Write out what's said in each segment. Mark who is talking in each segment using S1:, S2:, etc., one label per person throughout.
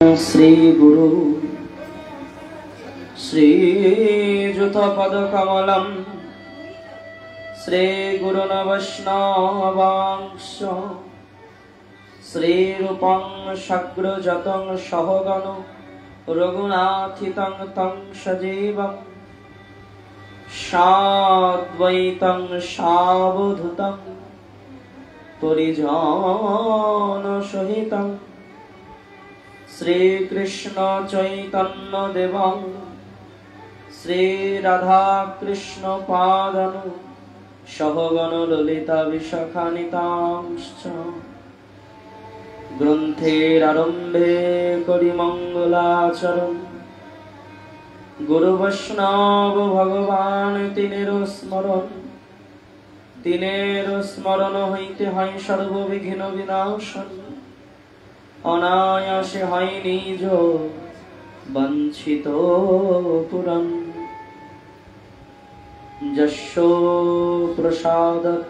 S1: श्री गुरु श्रीयुत पदकमलं श्री गुरुन वैष्णवांश श्रीरूपं शग्रजतं सहगण रघुनाथितं तं सजीवं साद्वैतं सावधूतं परिजनसहितं श्री कृष्ण चैतन्य देवं श्री राधा कृष्ण पादनु सहगण ललिता विशाखान्वितांश्च ग्रंथेरारम्भे करि मंगलाचरण गुरु वैष्णव भगवान तिनेर स्मरण हईते हई सर्वविघ्न विनाशन अनायासे हई निज वंचित पुरं यस्यो प्रसादात्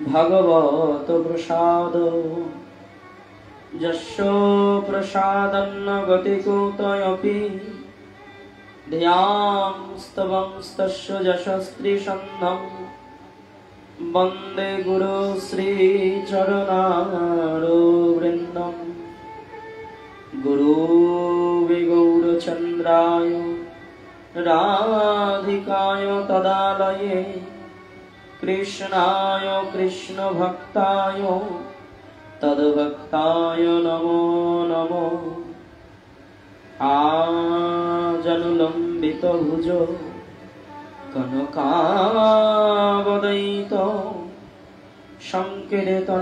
S1: भगवत प्रसाद यस्यो प्रसादन्न गतिकुतयपि ध्यानस्तवंस्तस्य यशस्त्रिसन्धं वंदे गुरु श्री चरणारविन्दं गुरु गौरचंद्राय राधिकाय तदालये कृष्णाय कृष्ण भक्ताय तद्भक्ताय नमो नमो आजनुलंबित भुजो कनकावदयित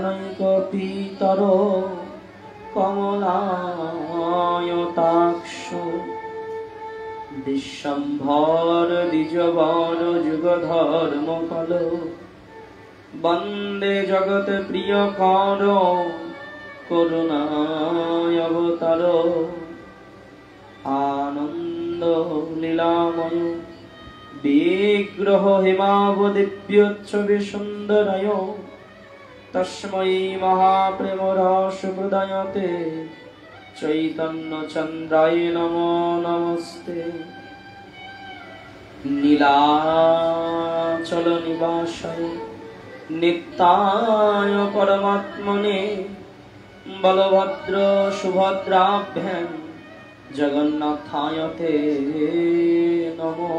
S1: संकीर्तनैकपीतर कमलायताक्ष विश्वम्भर द्विजवर जुगधर्मफल वंदे जगत प्रियकर करुणावतार आनंद लीलामय विग्रह हिमावदिव्योच्छवे सुंदरय तस्मै महाप्रेमरस प्रदायते चैतन्य चंद्राय नमो नमस्ते नीलाचल निवासाय नित्याय परमात्मने बलभद्र सुभद्राभ्यां जगन्नाथाय ते नमो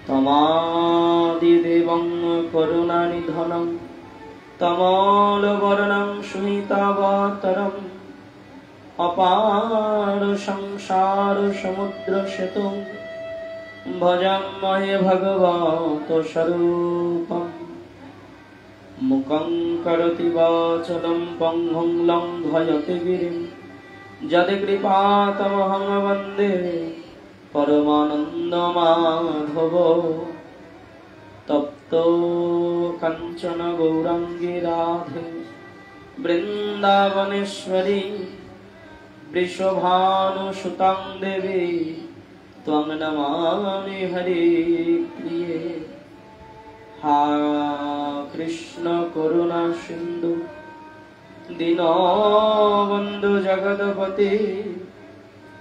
S1: तमादिदेवं करुणानिधनं तमोलवर्णं सुनीतावतरम् अपार संसार समुद्र सेतुं भजामहे भगवत स्वरूपं मुखं करोति वाचालं पङ्गुं लङ्घयते गिरिं यत्कृपातमहं वन्दे परमानन्दमाधव तप्तो काञ्चन गौराङ्गी राधे वृन्दावनेश्वरी वृषभानुसुतां देवी त्वं नमामि हरि प्रिये हा कृष्ण करुणा सिन्धु दीनबन्धु जगत्पते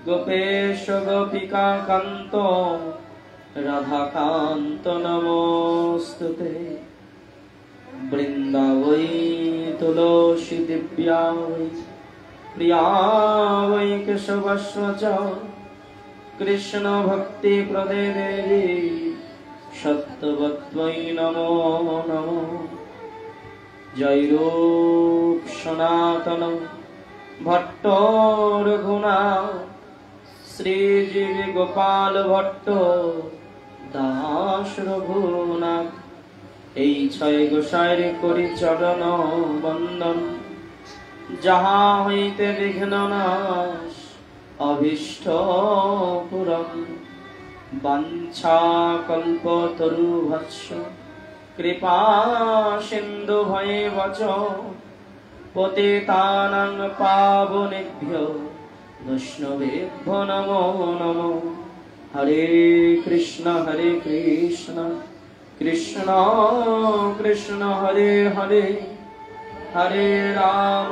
S1: गोपेश गोपिका कांत राधाकांत नमोस्तुते वृंदावै तुलसी दिव्या वै प्रिया वै केशवस्व च कृष्ण भक्ति प्रदे देवी सत्वत्वै नमो नमो जय रूप सनातन भट्ट रघुनाथ श्रीजीव गोपाल भट्ट दास रघुनाथ এই ছয় গোসাইর করি চরণ বন্দন যাহা হইতে বিঘ্ন নাশ অভীষ্ট পুরম বাঞ্ছা কল্পতরুভৎস কৃপা সিন্ধু ভয়ে বচ পতিতানাং পাবনেভ্যো वैष्णवेभ्यो नमो नमो हरे कृष्ण कृष्ण कृष्ण हरे हरे हरे राम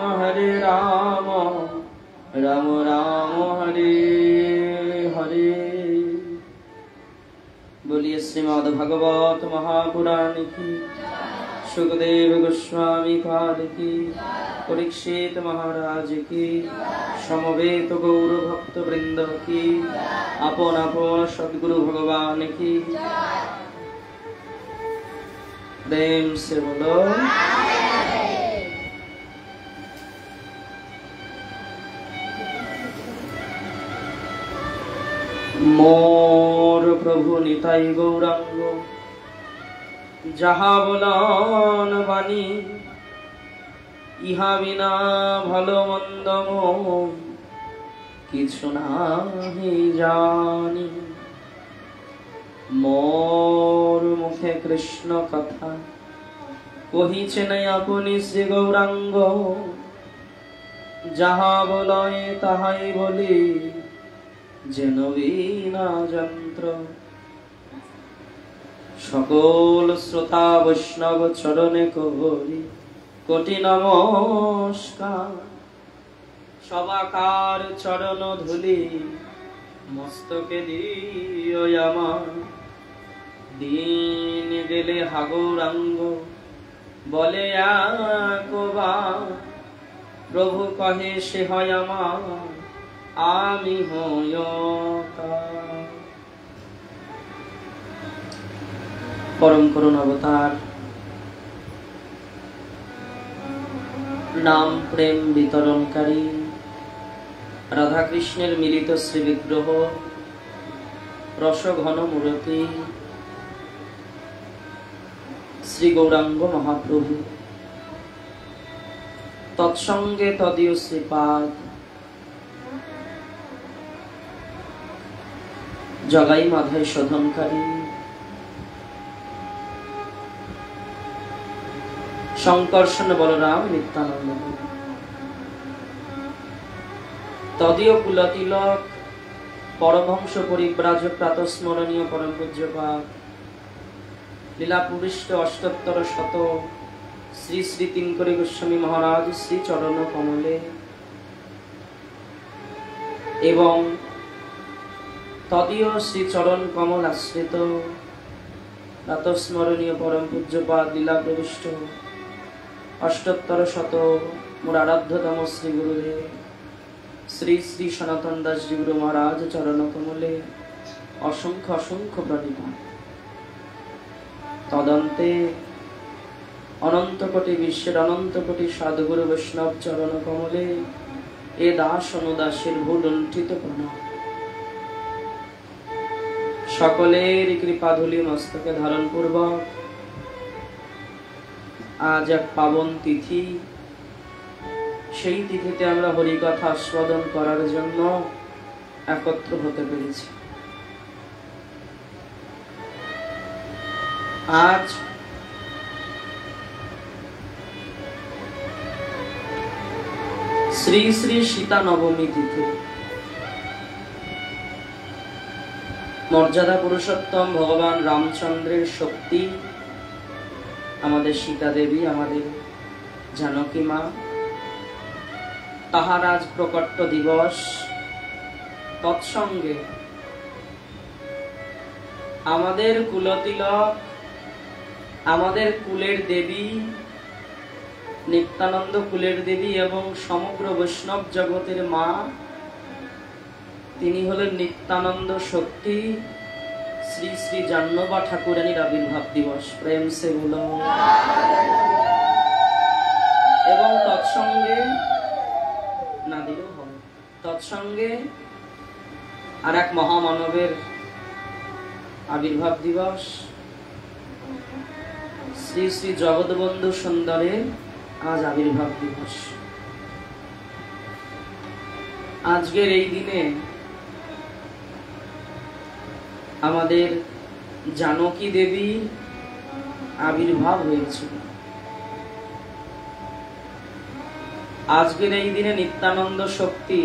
S1: राम राम हरे हरे। बोलिए श्रीमद् भागवत महापुराण की, सुखदेव गोस्वामी काल की, परीक्षित महाराज की, समवेत गौर भक्त वृंद की, अपन अपन सद्गुरु भगवान की। प्रेम से बोलो। मोर प्रभु निताई गौरांग, যাহা বলন বাণী, ইহা বিনা ভালো মন্দ কিছু নাহি জানি। মোর মুখে কৃষ্ণ কথা কহিছে নাই আপনি শ্রী গৌরাঙ্গ, যাহা বলয় তাহাই বলি যেন বিনা যন্ত্র। সকল শ্রোতা বৈষ্ণব চরণে করি কোটি নমস্কার। সবাকার চরণ ধুলি মস্তকে দিও আমার। দিন গেলে হাগৌরাঙ্গ বলে একবার, প্রভু কহে সে হয় আমার, আমি হই তার। परम करुण अवतार नाम प्रेम वितरणकारी राधा कृष्णेर मिलित श्री विग्रह रस घन मूर्ति श्री गौरांग महाप्रभु, तत्संगे तदीय श्रीपाद जगाई माधाय शोधनकारी शंकर्षण बलराम नित्यानंद, तदीय कुलतिलक परमहंस परिव्राजक प्रातस्मरणीय परम पूज्यपाद लीला पुरुष्ट अष्टोत्तर शत श्री श्री तिनकरी गोस्वामी महाराज श्री चरण कमले एवं तदीय श्री चरण कमल आश्रित प्रातस्मरणीय परम पूज्यपाद लीला पुरुष्ट अष्टोत्तर शत मोर आराध्यतम श्री गुरुदेव श्री श्री सनातन दास जी गुरु महाराज चरण कमले असंख्य असंख्य प्रणिपात। तदंते अनंत कोटि विश्वेर अनंत कोटि साधुगुरु वैष्णव चरण कमले ए दास अनुदासेर भूलुंठित प्रणाम। सकलेर कृपाधुली मस्तके धारण पूर्वक आज एक पावन तिथि, সেই তিথিতে আমরা হরিকথা আস্বাদন করার জন্য একত্র হতে পেরেছি। আজ শ্রী শ্রী সীতা নবমী তিথি। মর্যাদা পুরুষোত্তম ভগবান রামচন্দ্রের শক্তি আমাদের সীতা দেবী, আমাদের জানকী মা, তাহার আজ প্রকট দিবস। তৎসঙ্গে আমাদের কুলতিলক, আমাদের কুলের দেবী, নিত্যানন্দ কুলের দেবী এবং সমগ্র বৈষ্ণব জগতের মা, তিনি হলেন নিত্যানন্দ শক্তি শ্রী শ্রী জাহ্নবা ঠাকুরানীর আবির্ভাব দিবস। প্রেম সে বলো। এবং তৎসঙ্গে না দিলেও হবে, তৎসঙ্গে আর এক মহামানবের আবির্ভাব দিবস শ্রী শ্রী জগৎবন্ধু সুন্দরের আজ আবির্ভাব দিবস। আজকের এই দিনে আমাদের জানকী দেবী আবির্ভাব হয়েছিল। আজকের এই দিনে নিত্যানন্দ শক্তি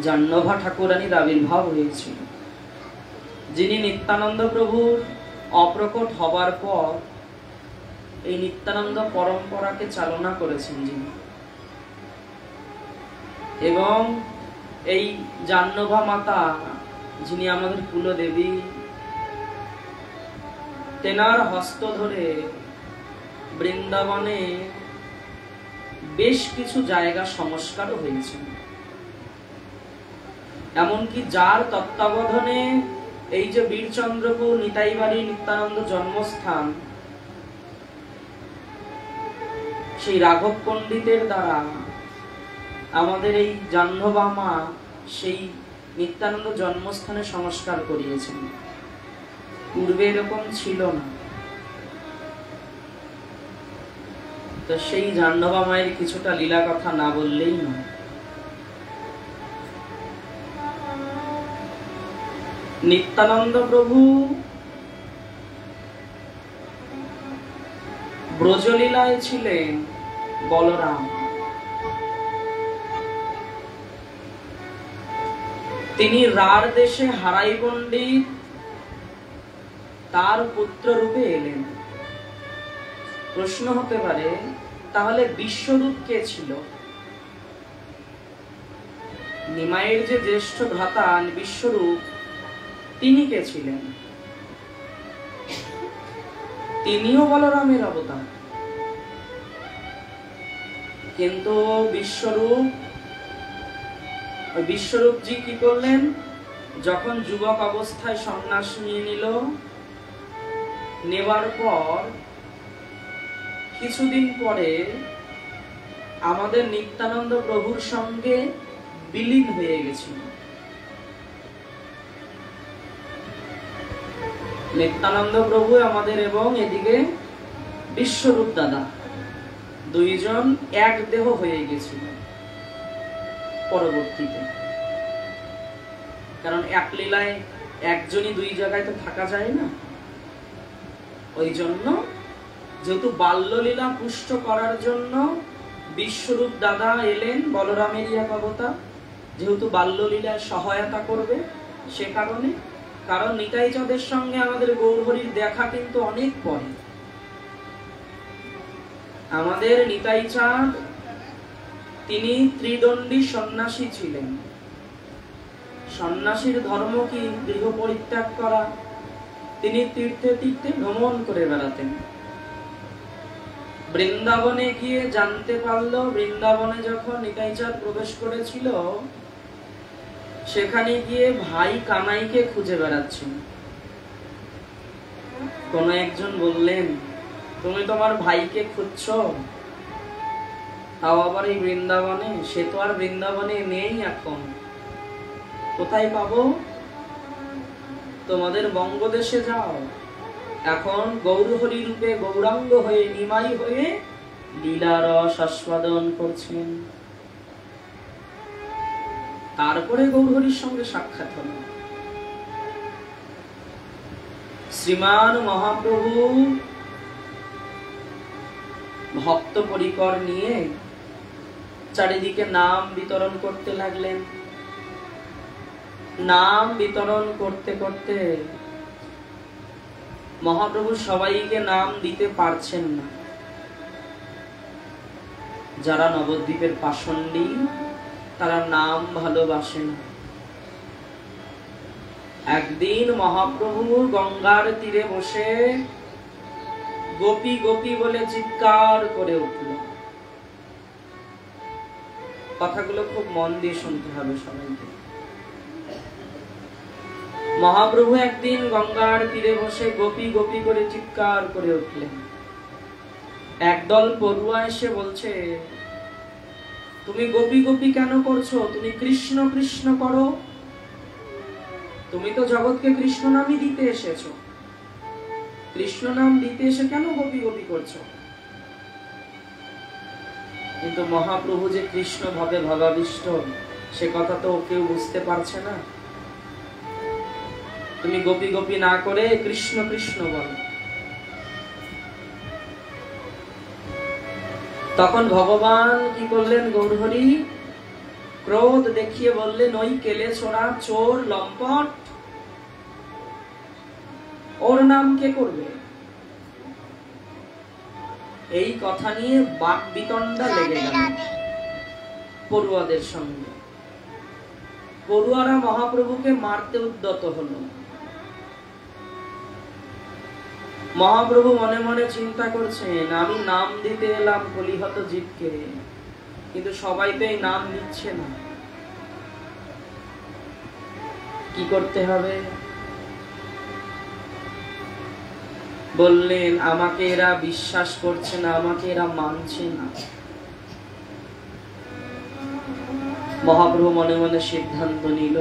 S1: জাহ্নবা ঠাকুরানীর আবির্ভাব হয়েছিল, যিনি নিত্যানন্দ প্রভুর অপ্রকট হবার পর এই নিত্যানন্দ পরম্পরাকে চালনা করেছেন যিনি, এবং এই জাহ্নবী মাতা যিনি আমাদের কুলদেবী, তেনার হস্ত ধরে বৃন্দাবনে বেশ কিছু জায়গা সংস্কারও হয়েছে। এমনকি যার তত্ত্বাবধানে এই যে বীরচন্দ্রপুর নিতাইবাড়ি নিত্যানন্দ জন্মস্থান, সেই রাঘব পণ্ডিতের দ্বারা আমাদের এই জাহ্নবী মা সেই নিত্যানন্দ জন্মস্থানে সংস্কার করিয়েছেন। পূর্বে এরকম ছিল না। তো সেই জাহ্নবী মায়ের কিছুটা লীলা কথা না বললেই নয়। নিত্যানন্দ প্রভু ব্রজলীলায় ছিলেন বলরাম, তিনি রার দেশে হারাই পণ্ডিত তার পুত্র রূপে এলেন। প্রশ্ন হতে পারে, তাহলে বিশ্বরূপ কে ছিল? নিমাইয়ের যে জ্যেষ্ঠ ভ্রাতা বিশ্বরূপ, তিনি কে ছিলেন? তিনিও বলরামের অবতার। কিন্তু বিশ্বরূপজি কি করলেন? যখন যুবক অবস্থায় সন্ন্যাস নিয়ে নিল, নেওয়ার পর কিছুদিন পরে আমাদের নিত্যানন্দ প্রভুর সঙ্গে বিলীন হয়ে গেছিল। নিত্যানন্দ প্রভু আমাদের এবং এদিকে বিশ্বরূপ দাদা দুইজন এক দেহ হয়ে গেছিল পরবর্তীতে। কারণ এক লীলায় একজনই দুই জায়গায় তো থাকা যায় না। ওই জন্য যেহেতু বাল্যলীলা পুষ্ট করার জন্য বিশ্বরূপ দাদা এলেন, বলরামের এক অবতার, যেহেতু বাল্যলীলায় সহায়তা করবে সে কারণে। কারণ নিতাই চাঁদের সঙ্গে আমাদের গৌরহরির দেখা কিন্তু অনেক পরে। আমাদের নিতাই চাঁদ তিনি ত্রিদণ্ডী সন্ন্যাসী ছিলেন। সন্ন্যাসীর ধর্ম কি? গৃহ পরিত্যাগ করা। তিনি তীর্থে তীর্থে ভ্রমণ করে বেড়াতেন। বৃন্দাবনে গিয়ে জানতে পারলো, বৃন্দাবনে যখন নিতাই চাঁদ প্রবেশ করেছিল, সেখানে গিয়ে ভাই কানাইকে খুঁজে বেড়াচ্ছেন। কোন একজন বললেন, তুমি তোমার ভাইকে খুঁজছো, তাও আবার এই বৃন্দাবনে? সে তো আর বৃন্দাবনে নেই এখন। কোথায় পাবো? তোমাদের বঙ্গদেশে যাও। এখন গৌরহরি রূপে গৌরাঙ্গ হয়ে নিমাই হয়ে লীলারস আস্বাদন করছেন। তারপরে গৌরহরির সঙ্গে সাক্ষাৎ হল। শ্রীমান মহাপ্রভু ভক্ত পরিকর নিয়ে চারিদিকে নাম বিতরণ করতে লাগলেন। নাম বিতরণ করতে করতে মহাপ্রভু সবাইকে নাম দিতে পারছেন না। যারা নবদ্বীপের পাষণ্ডী তারা নাম ভালোবাসে না। একদিন মহাপ্রভু গঙ্গার তীরে বসে গোপী গোপী বলে চিৎকার করে উঠল। কথাগুলো খুব মন দিয়ে শুনতে হবে সবাইকে। মহাপ্রভু একদিন গঙ্গার তীরে বসে গোপী গোপী করে চিৎকার করে উঠলেন। একদল পড়ুয়া এসে বলছে, তুমি গোপী গোপী কেন করছো? তুমি কৃষ্ণ কৃষ্ণ করো। তুমি তো জগৎকে কৃষ্ণ নামই দিতে এসেছো। কৃষ্ণ নাম দিতে এসে কেন গোপী গোপী করছো? কিন্তু মহাপ্রভু যে কৃষ্ণ ভাবে ভাবাবিষ্ট, সে কথা তো কেউ বুঝতে পারছে না। তুমি গোপী গোপী না করে কৃষ্ণ কৃষ্ণ বলো। তখন ভগবান কি করলেন? গৌরহরি ক্রোধ দেখিয়ে বললেন, ওই কেলে ছোড়া চোর লম্পট, ওর নাম কে করবে? এই কথা নিয়ে বাক বিতণ্ডা লেগে গেল পড়ুয়াদের সঙ্গে। পড়ুয়ারা মহাপ্রভুকে মারতে উদ্যত হলো। মহাপ্রভু মনে মনে চিন্তা করছেন, আমি নাম দিতে এলাম কলিহত জীবকে, কিন্তু সবাই তো এই নাম নিচ্ছে না, কি করতে হবে? বললেন, আমাকে এরা বিশ্বাস করছে না, আমাকে এরা মানছে না। মহাপ্রভু মনে মনে সিদ্ধান্ত নিল,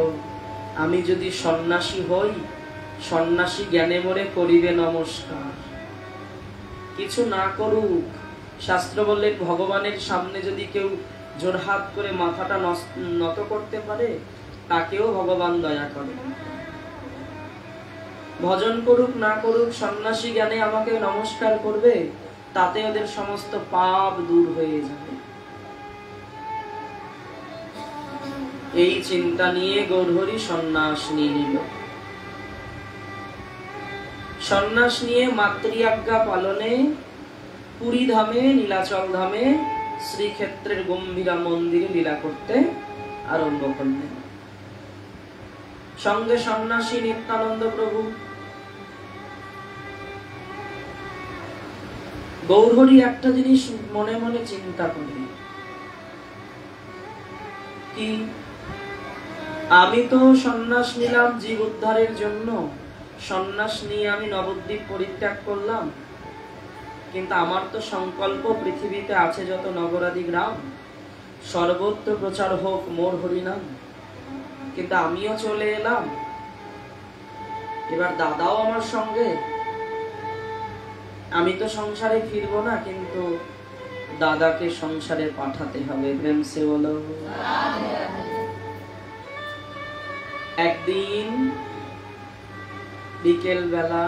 S1: আমি যদি সন্ন্যাসী হই, সন্ন্যাসী জ্ঞানে মোরে করিবে নমস্কার। কিছু না করুক, শাস্ত্র বললেন ভগবানের সামনে যদি কেউ জোড়হাত করে মাথাটা নত করতে পারে, তাকেও ভগবান দয়া করে। ভজন করুক না করুক, সন্ন্যাসী জ্ঞানে আমাকে নমস্কার করবে, তাতে ওদের সমস্ত পাপ দূর হয়ে যাবে। এই চিন্তা নিয়ে গৌরহরি সন্ন্যাস নিয়ে নিল। সন্ন্যাস নিয়ে মাতৃ আজ্ঞা পালনে পুরী ধামে, নীলাচল ধামে, শ্রীক্ষেত্রের গম্ভীরা মন্দিরে লীলা করতে আরম্ভ করলেন। সঙ্গে সন্ন্যাসী নিত্যানন্দ প্রভু। গৌরহরি একটা জিনিস মনে মনে চিন্তা করলেন, কি আমি তো সন্ন্যাস নিলাম জীব উদ্ধারের জন্য, সন্ন্যাস নিয়ে আমি নবদ্বীপ পরিত্যাগ করলাম, কিন্তু আমার তো সংকল্প পৃথিবীতে আছে যত নগরাদি গ্রাম, সর্বত্র প্রচার হোক মোর হরিনাম। কিন্তু আমিও চলে এলাম, এবার দাদাও আমার সঙ্গে। আমি তো সংসারে ফিরবো না, কিন্তু দাদাকে সংসারে পাঠাতে হবে। প্রেম সে বলো। একদিন বিকেল বেলা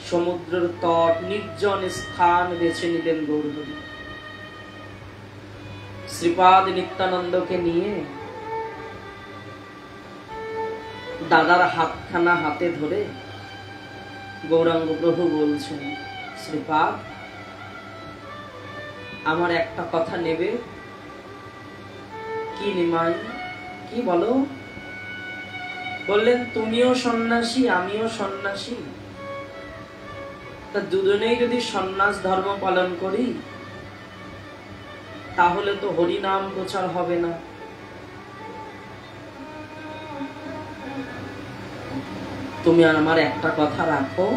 S1: সমুদ্রের তট নির্জন স্থান বেছে নিলেন গৌরহরি। শ্রীপাদ নিত্যানন্দকে নিয়ে দাদার হাতখানা হাতে ধরে গৌরাঙ্গ প্রভু বলছেন, শ্রীপাদ আমার একটা কথা নেবে? কি নিমাই, কি বলো? বললেন, তুমিও সন্ন্যাসী, আমিও সন্ন্যাসী, তা দুজনেই যদি সন্ন্যাস ধর্ম পালন করি, তাহলে তো হরি নাম প্রচার হবে না। তুমি আমার একটা কথা রাখো,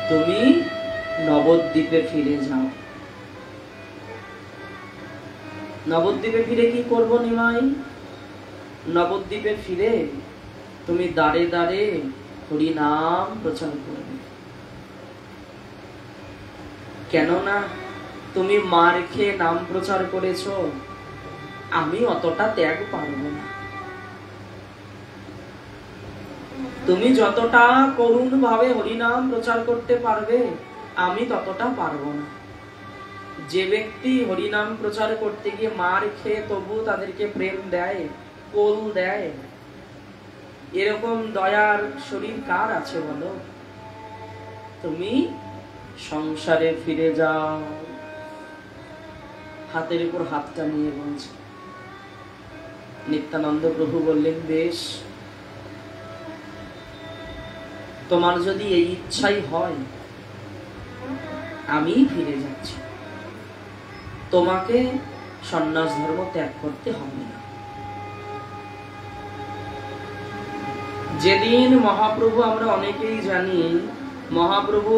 S1: তুমি নবদ্বীপে ফিরে যাও। নবদ্বীপে ফিরে কি করবো নিমাই? নবদ্বীপে ফিরে তুমি দাঁড়ে দাঁড়ে হরি নাম প্রচার করবে। কেননা তুমি মার খেয়ে নাম প্রচার করেছো, আমি অতটা ত্যাগ পারবো না। তুমি যতটা করুণ ভাবে হরিনাম প্রচার করতে পারবে, আমি ততটা পারবো না। যে ব্যক্তি হরিনাম প্রচার করতে গিয়ে মার খেয়ে তবু তাদেরকে প্রেম দেয়, কোল দেয়, এরকম দয়ার শরীর কার আছে বলো? তুমি সংসারে ফিরে যাও। হাতের উপর হাতটা নিয়ে বলছে। নিত্যানন্দ প্রভু বললেন, বেশ, তোমার যদি এই ইচ্ছাই হয়, আমি ফিরে যাচ্ছি, তোমাকে সন্ন্যাস ধর্ম ত্যাগ করতে হবে না। যেদিন মহাপ্রভু, আমরা অনেকেই জানি, মহাপ্রভু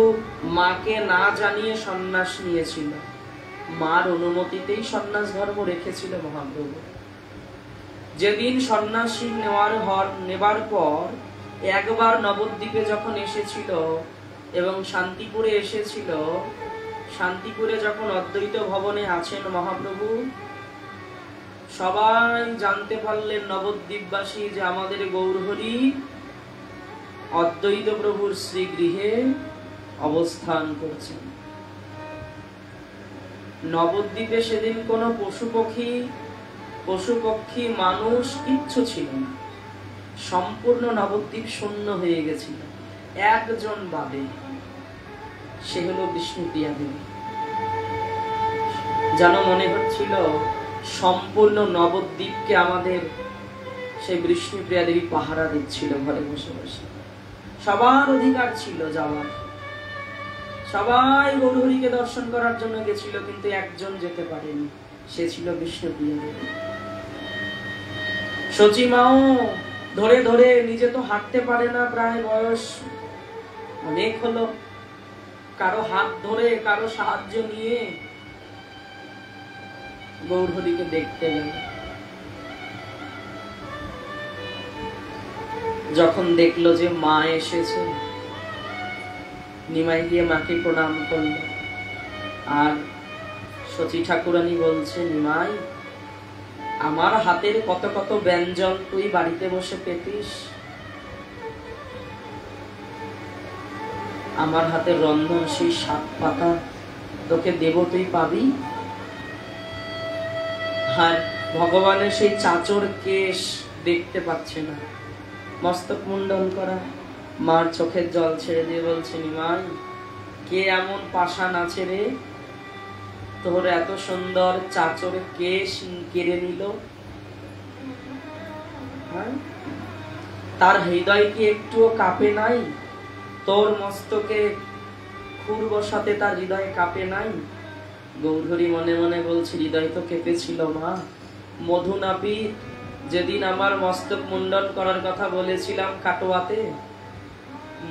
S1: মাকে না জানিয়ে সন্ন্যাস নিয়েছিল, মার অনুমতিতেই সন্ন্যাস ধর্ম রেখেছিল মহাপ্রভু। যেদিন সন্ন্যাসী নেবার পর একবার নবদ্বীপে যখন এসেছিল এবং শান্তিপুরে এসেছিল, শান্তিপুরে যখন অদ্বৈত ভবনে আছেন মহাপ্রভু, সবাই জানতে পারলেন নবদ্বীপবাসী যে আমাদের গৌরহরি অদ্বৈত প্রভুর শ্রীগৃহে অবস্থান করছেন। নবদ্বীপে সেদিন কোনো পশু পক্ষী মানুষ কিচ্ছু ছিল না, সম্পূর্ণ নবদ্বীপ শূন্য হয়ে গেছিল, একজন বাদে, সে হলো বিষ্ণুপ্রিয়া দেবী। যেন মনে হচ্ছিল সম্পূর্ণ নবদ্বীপকে আমাদের সেই বিষ্ণুপ্রিয়া দেবী পাহারা দিচ্ছিল ঘরে বসে বসে। সবার অধিকার ছিল যাওয়ার, সবাই গৌরহরিকে দর্শন করার জন্য গেছিল, কিন্তু একজন যেতে পারেনি, সে ছিল বিষ্ণুপ্রিয়া দেবী। সচিমাও ধরে ধরে, নিজে তো হাঁটতে পারে না, প্রায় বয়স অনেক হলো, কারো হাত ধরে কারো সাহায্য নিয়ে গৌরহরিকে দেখতে গেল। যখন দেখলো যে মা এসেছে, নিমাই দিয়ে মাকে প্রণাম করল। আর সচি ঠাকুরানী বলছে, নিমাই, আমার হাতের কত কত ব্যঞ্জন তুই বাড়িতে বসে পেতিস, আমার হাতের রন্ধন সেই 7 পাতা তোকে দেব, তুই পাবি? আর ভগবানের সেই চাচর কেশ দেখতে পাচ্ছে না, মস্তক মুন্ডন করা। মার চোখের জল ছেড়ে দিয়ে বলছে, নিমাই, কে এমন পাষাণ আছে রে, তোর এত সুন্দর চাচর কেশ কেড়ে নিল? তার হৃদয় কি একটুও কাঁপে নাই? তোর মস্তকে খুর বসাতে তার হৃদয় কাঁপে নাই? গৌরহরি মনে মনে বলছে, হৃদয় তো কেঁপেছিল মা। মধু নাপিত যেদিন আমার মস্তক মুন্ডন করার কথা বলেছিলাম কাটোয়াতে,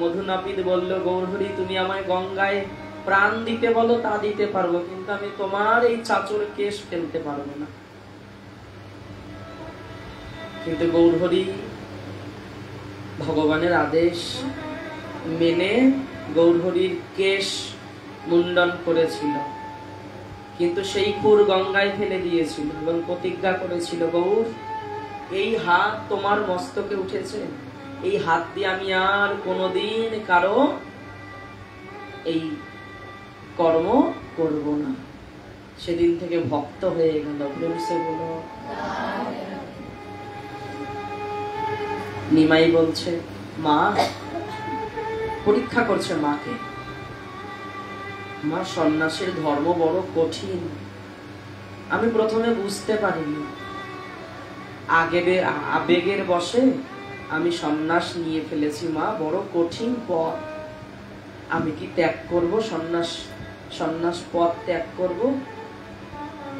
S1: মধু নাপিত বলল, গৌরহরি তুমি আমায় গঙ্গায় প্রাণ দিতে বলো, তা দিতে পারবো, কিন্তু আমি তোমার এই চাচর কেশ ফেলতে পারবো না। কিন্তু গৌরহরি ভগবানের আদেশ মেনে গৌরহরির কেশ মুন্ডন করেছিল, কিন্তু সেই খুর গঙ্গায় ফেলে দিয়েছিল এবং প্রতিজ্ঞা করেছিল, গৌর, এই হাত তোমার মস্তকে উঠেছে, এই হাত দিয়ে আমি আর কোনোদিন কারো এই কর্ম করব না। সেদিন থেকে ভক্ত হয়ে গেল। নিমাই বলছে, মা পরীক্ষা করছে মাকে, মা সন্ন্যাসীর ধর্ম বড় কঠিন, আমি প্রথমে বুঝতে পারিনি, আবেগের বশে আমি সন্ন্যাস নিয়ে ফেলেছি মা, বড় কঠিন পথ, আমি কি ত্যাগ করব? সন্ন্যাস পথ ত্যাগ করব?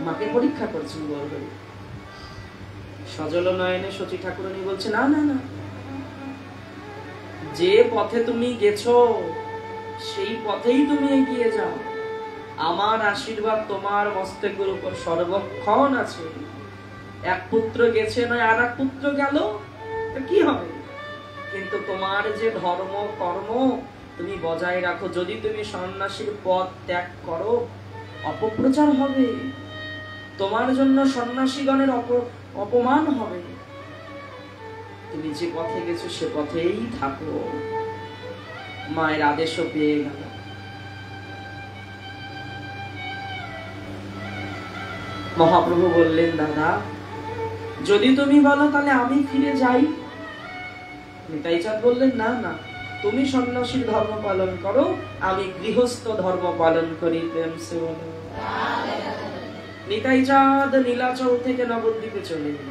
S1: মাকে পরীক্ষা করছেন গৌরহরি। সজল নয়নে সচি ঠাকুরানী বলছে, না না না, যে পথে তুমি গেছো সেই পথেই তুমি এগিয়ে যাও, আমার আশীর্বাদ তোমার মস্তকের উপর সর্বক্ষণ আছে। এক পুত্র গেছে নয় আর এক পুত্র গেল, কি হবে? কিন্তু তোমার যে ধর্ম কর্ম তুমি বজায় রাখো। যদি তুমি সন্ন্যাসীর পথ ত্যাগ করো, অপপ্রচার হবে, তোমার জন্য সন্ন্যাসীগণের অপমান হবে। তুমি যে পথে গেছো সে পথেই থাকো। মায়ের আদেশও পেয়ে গেল। মহাপ্রভু বললেন, দাদা যদি তুমি বলো তাহলে আমি ফিরে যাই। নিতাই চাঁদ বললেন, না না, তুমি সন্ন্যাসীর ধর্ম পালন করো, আমি গৃহস্থ ধর্ম পালন করি। প্রেম সে বলো। নিতাই চাঁদ নীলাচল থেকে নবদ্বীপে চলে গেল।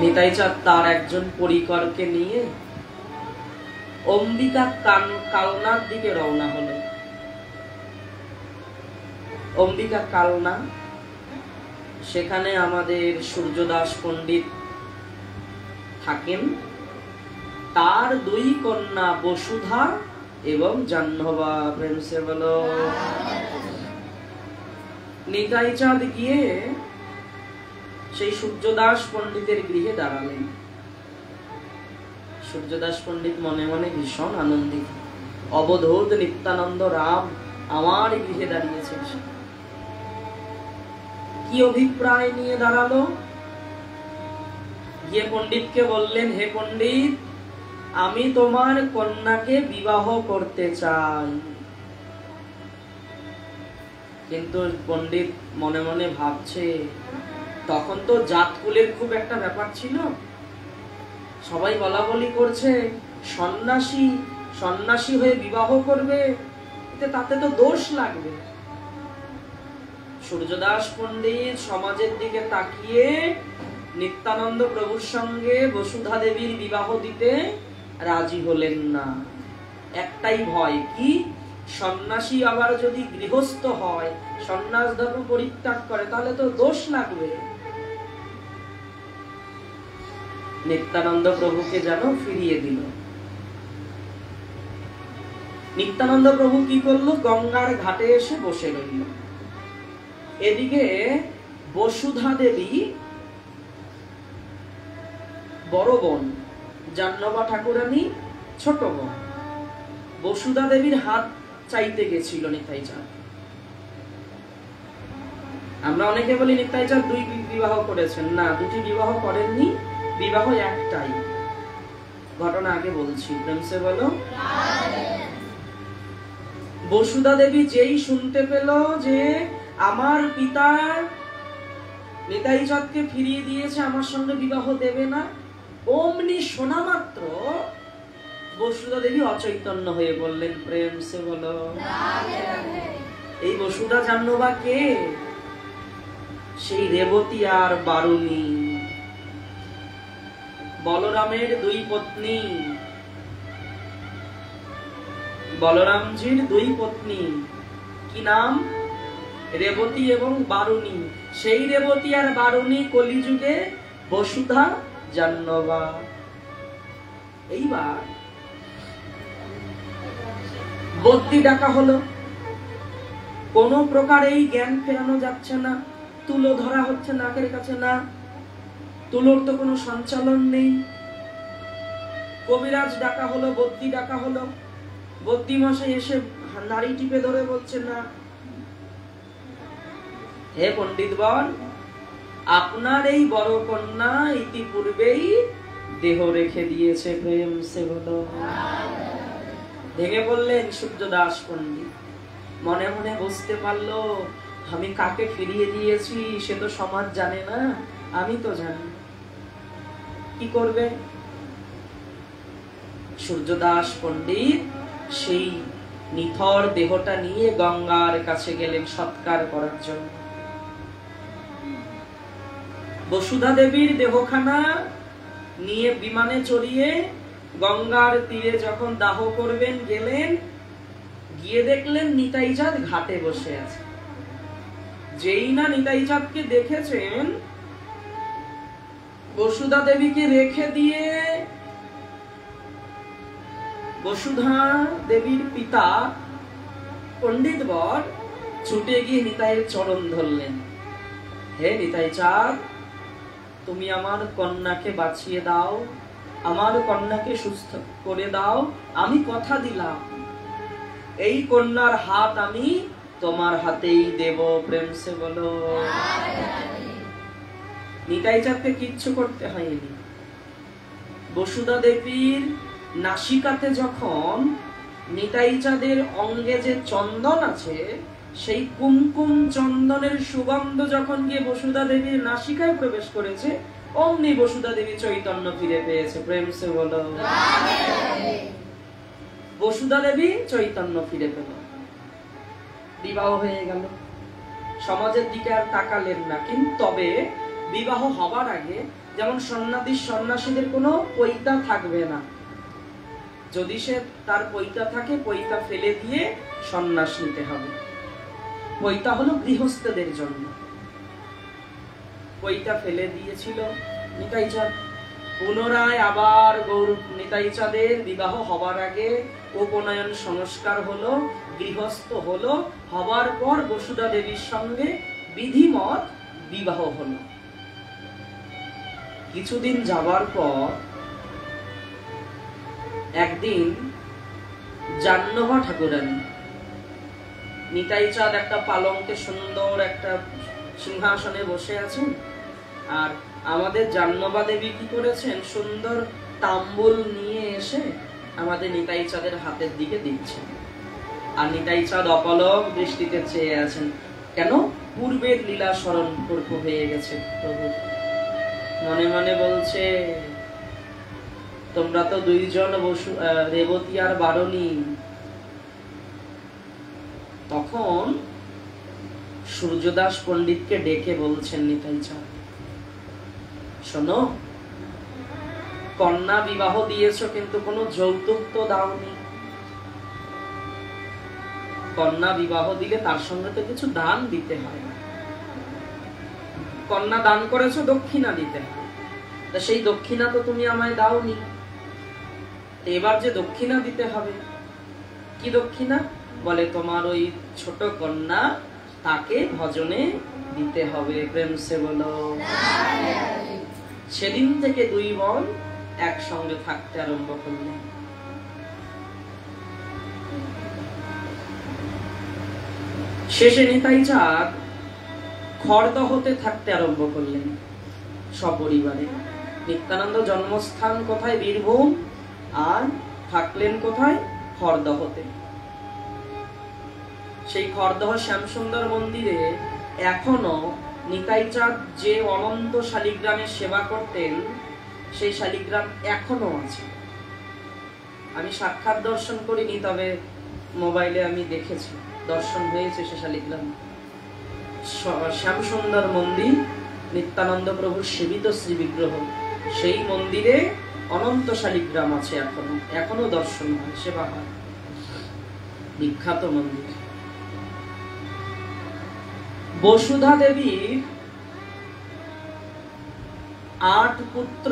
S1: নিতাই চাঁদ তার একজন পরিকরকে নিয়ে অম্বিকা কালনার দিকে রওনা হলো। অম্বিকা কালনা, সেখানে আমাদের সূর্যদাস পণ্ডিত থাকেন। তার 2 কন্যা বসুধা এবং জাহ্নবা। প্রেম সে বলো। নিতাই চাঁদ গিয়ে সেই সূর্যদাস পণ্ডিতের গৃহে দাঁড়ালেন। সূর্যদাস পণ্ডিত মনে মনে ভীষণ আনন্দিত। অবধূত নিত্যানন্দ রাম আমার গৃহে দাঁড়িয়েছে। কি অভিপ্রায় নিয়ে দাঁড়ালো? গিয়ে পণ্ডিতকে বললেন, হে পণ্ডিত, আমি তোমার কন্যাকে বিবাহ করতে চাই। কিন্তু পণ্ডিত মনে মনে ভাবছে, তখন তো জাতকুলের খুব একটা ব্যাপার ছিল, সবাই বলা বলি করছে, সন্ন্যাসী সন্ন্যাসী হয়ে বিবাহ করবে, তাতে তো দোষ লাগবে। সূর্যদাস পণ্ডিত সমাজের দিকে তাকিয়ে নিত্যানন্দ প্রভুর সঙ্গে বসুধা দেবীর বিবাহ দিতে রাজি হলেন না। একটাই ভয়, কি সন্ন্যাসী আবার যদি গৃহস্থ হয়, সন্ন্যাস ধর্ম পরিত্যাগ করে, তাহলে তো দোষ লাগবে। নিত্যানন্দ প্রভুকে যেন ফিরিয়ে দিল। নিত্যানন্দ প্রভু কি করলো? গঙ্গার ঘাটে এসে বসে রইল। এদিকে বসুধা দেবী বড় বোন, জাহ্নবী ঠাকুরানী ছোট বোন, বসুধা দেবীর হাত চাইতে গেছিল নিতাই চাঁদ। আমরা অনেকে বলি নিতাই চাঁদ 2 বিবাহ করেছেন, না, 2টি বিবাহ করেননি, বিবাহ একটাই। ঘটনা আগে বলছি, প্রেমসে বলো। বসুধা দেবী যেই শুনতে পেল যে আমার পিতা নিতাই চাঁদকে ফিরিয়ে দিয়েছে, আমার সঙ্গে বিবাহ দেবে না, অমনি শোনা মাত্র বসুধা দেবী অচৈতন্য হয়ে বললেন। প্রেমসে বলো। এই বসুধা জাহ্নবী কে? সেই রেবতী আর বারুণী, বলরামের 2 পত্নী, বলরামজির 2 পত্নী। কি নাম? রেবতী এবং বারুণী। সেই রেবতী আর বারুণী কলিযুগে বসুধা জাহ্নবী। এইবার বদ্যি ডাকা হলো, কোন প্রকার এই জ্ঞান ফেরানো যাচ্ছে না, তুলো ধরা হচ্ছে নাকের কাছে না, তুলোর তো কোনো সঞ্চালন নেই। কবিরাজ ডাকা হলো, বদ্যি ডাকা হলো, বদ্যি মশাই এসে নাড়ি টিপে ধরে বলছে, না হে পণ্ডিতগণ, আপনার এই বড় কন্যা ইতিপূর্বেই দেহ রেখে দিয়েছে। প্রেম সে বলো। ভেঙে পড়লেন সূর্যদাস পণ্ডিত। মনে মনে বুঝতে পারলো, আমি কাকে ফিরিয়ে দিয়েছি সে তো সমাজ জানে না, আমি তো জানি। কি করবে? সূর্যদাস পণ্ডিত সেই নিথর দেহটা নিয়ে গঙ্গার কাছে গেলেন সৎকার করার জন্য। বসুধা দেবীর দেহখানা নিয়ে বিমানে চড়িয়ে গঙ্গার তীরে যখন দাহ করবেন গেলেন, গিয়ে দেখলেন নিতাই চাঁদ ঘাটে বসে আছে। যেই না নিতাই চাঁদকে দেখেছেন, বসুধা দেবীকে রেখে দিয়ে বসুধা দেবীর পিতা পণ্ডিত বর ছুটে গিয়ে নিতাইয়ের চরণ ধরলেন। হে নিতাই চাঁদ, তুমি আমার কন্যাকে বাঁচিয়ে দাও, আমার কন্যাকে সুস্থ করে দাও, আমি কথা দিলাম এই কন্যার হাত আমি তোমার হাতেই দেব। প্রেম সে বলো। নিতাই চাঁদকে কিচ্ছু করতে হয়নি। বসুধা দেবীর নাসিকাতে যখন নিতাই চাঁদের অঙ্গে যে চন্দন আছে, সেই কুমকুম চন্দনের সুগন্ধ যখন গিয়ে বসুধা দেবীর নাসিকায় প্রবেশ করেছে, অমনি বসুধা দেবী চৈতন্য ফিরে পেয়েছে। প্রেম সে বলো। বসুধা দেবী চৈতন্য ফিরে পেল, বিবাহ হয়ে গেল। সমাজের দিকে আর তাকালেন না। কিন্তু তবে বিবাহ হবার আগে যেমন সন্ন্যাসীদের কোনো পৈতা থাকবে না, যদি সে তার পৈতা থাকে পৈতা ফেলে দিয়ে সন্ন্যাস নিতে হবে। পৈতা হলো গৃহস্থদের জন্য। পৈতা ফেলে দিয়েছিল নিতাই চাঁদ। পুনরায় আবার নিতাই চাঁদের বিবাহ হবার আগে উপনয়ন সংস্কার হলো, গৃহস্থ হলো, হবার পর বসুধা দেবীর সঙ্গে বিধিমত বিবাহ হলো। কিছুদিন যাবার পর একদিন জাহ্নবী ঠাকুরানী, নিতাই চাঁদ একটা পালঙ্কে সুন্দর একটা সিংহাসনে বসে আছেন, আর আমাদের জাহ্নবী দেবী কি করেছেন, সুন্দর তাম্বুল নিয়ে এসে আমাদের নিতাই চাঁদের হাতের দিকে দিচ্ছেন। আর নিতাই চাঁদ অপলক দৃষ্টিতে চেয়ে আছেন। কেন? পূর্বের লীলা স্মরণ হয়ে গেছে প্রভু। মনে মনে বলছে, তোমরা তো দুইজন রেবতী আর বারণী। তখন সূর্যদাস পণ্ডিতকে ডেকে বলছেন নিতাই চাঁদ, শোনো, কন্যা বিবাহ দিয়েছো কিন্তু কোনো যৌতুক তো দাওনি। কন্যা বিবাহ দিলে তার সঙ্গে তো কিছু দান দিতে হয়। কন্যা দান করেছো, দক্ষিণা দিতে হয়, তা সেই দক্ষিণা তো তুমি আমায় দাওনি। এবার যে দক্ষিণা দিতে হবে, কি দক্ষিণা? বলে তোমার ওই ছোট কন্যা, তাকে ভজনে দিতে হবে। প্রেম সে বলো। সেদিন থেকে দুই বোন একসঙ্গে থাকতে আরম্ভ করলেন। শেষে নিতাই চাঁদ খড়দহতে থাকতে আরম্ভ করলেন সপরিবারে। নিত্যানন্দ জন্মস্থান কোথায়? বীরভূম। আর থাকলেন কোথায়? খড়দহতে। সেই খড়দহ শ্যামসুন্দর মন্দিরে এখনো নিতাই চাঁদ যে অনন্ত শালিগ্রামের সেবা করতেন, সেই শালিগ্রাম এখনো আছে। আমি সাক্ষাৎ দর্শন করিনি, তবে মোবাইলে আমি দেখেছি, দর্শন হয়েছে সে শালিগ্রাম। শ্যামসুন্দর মন্দির, নিত্যানন্দ প্রভুর সেবিত শ্রী বিগ্রহ, সেই মন্দিরে অনন্ত শালিগ্রাম আছে, এখনো দর্শন হয়, সেবা হয়। বিখ্যাত মন্দির। বসুধা দেবীর 8 পুত্র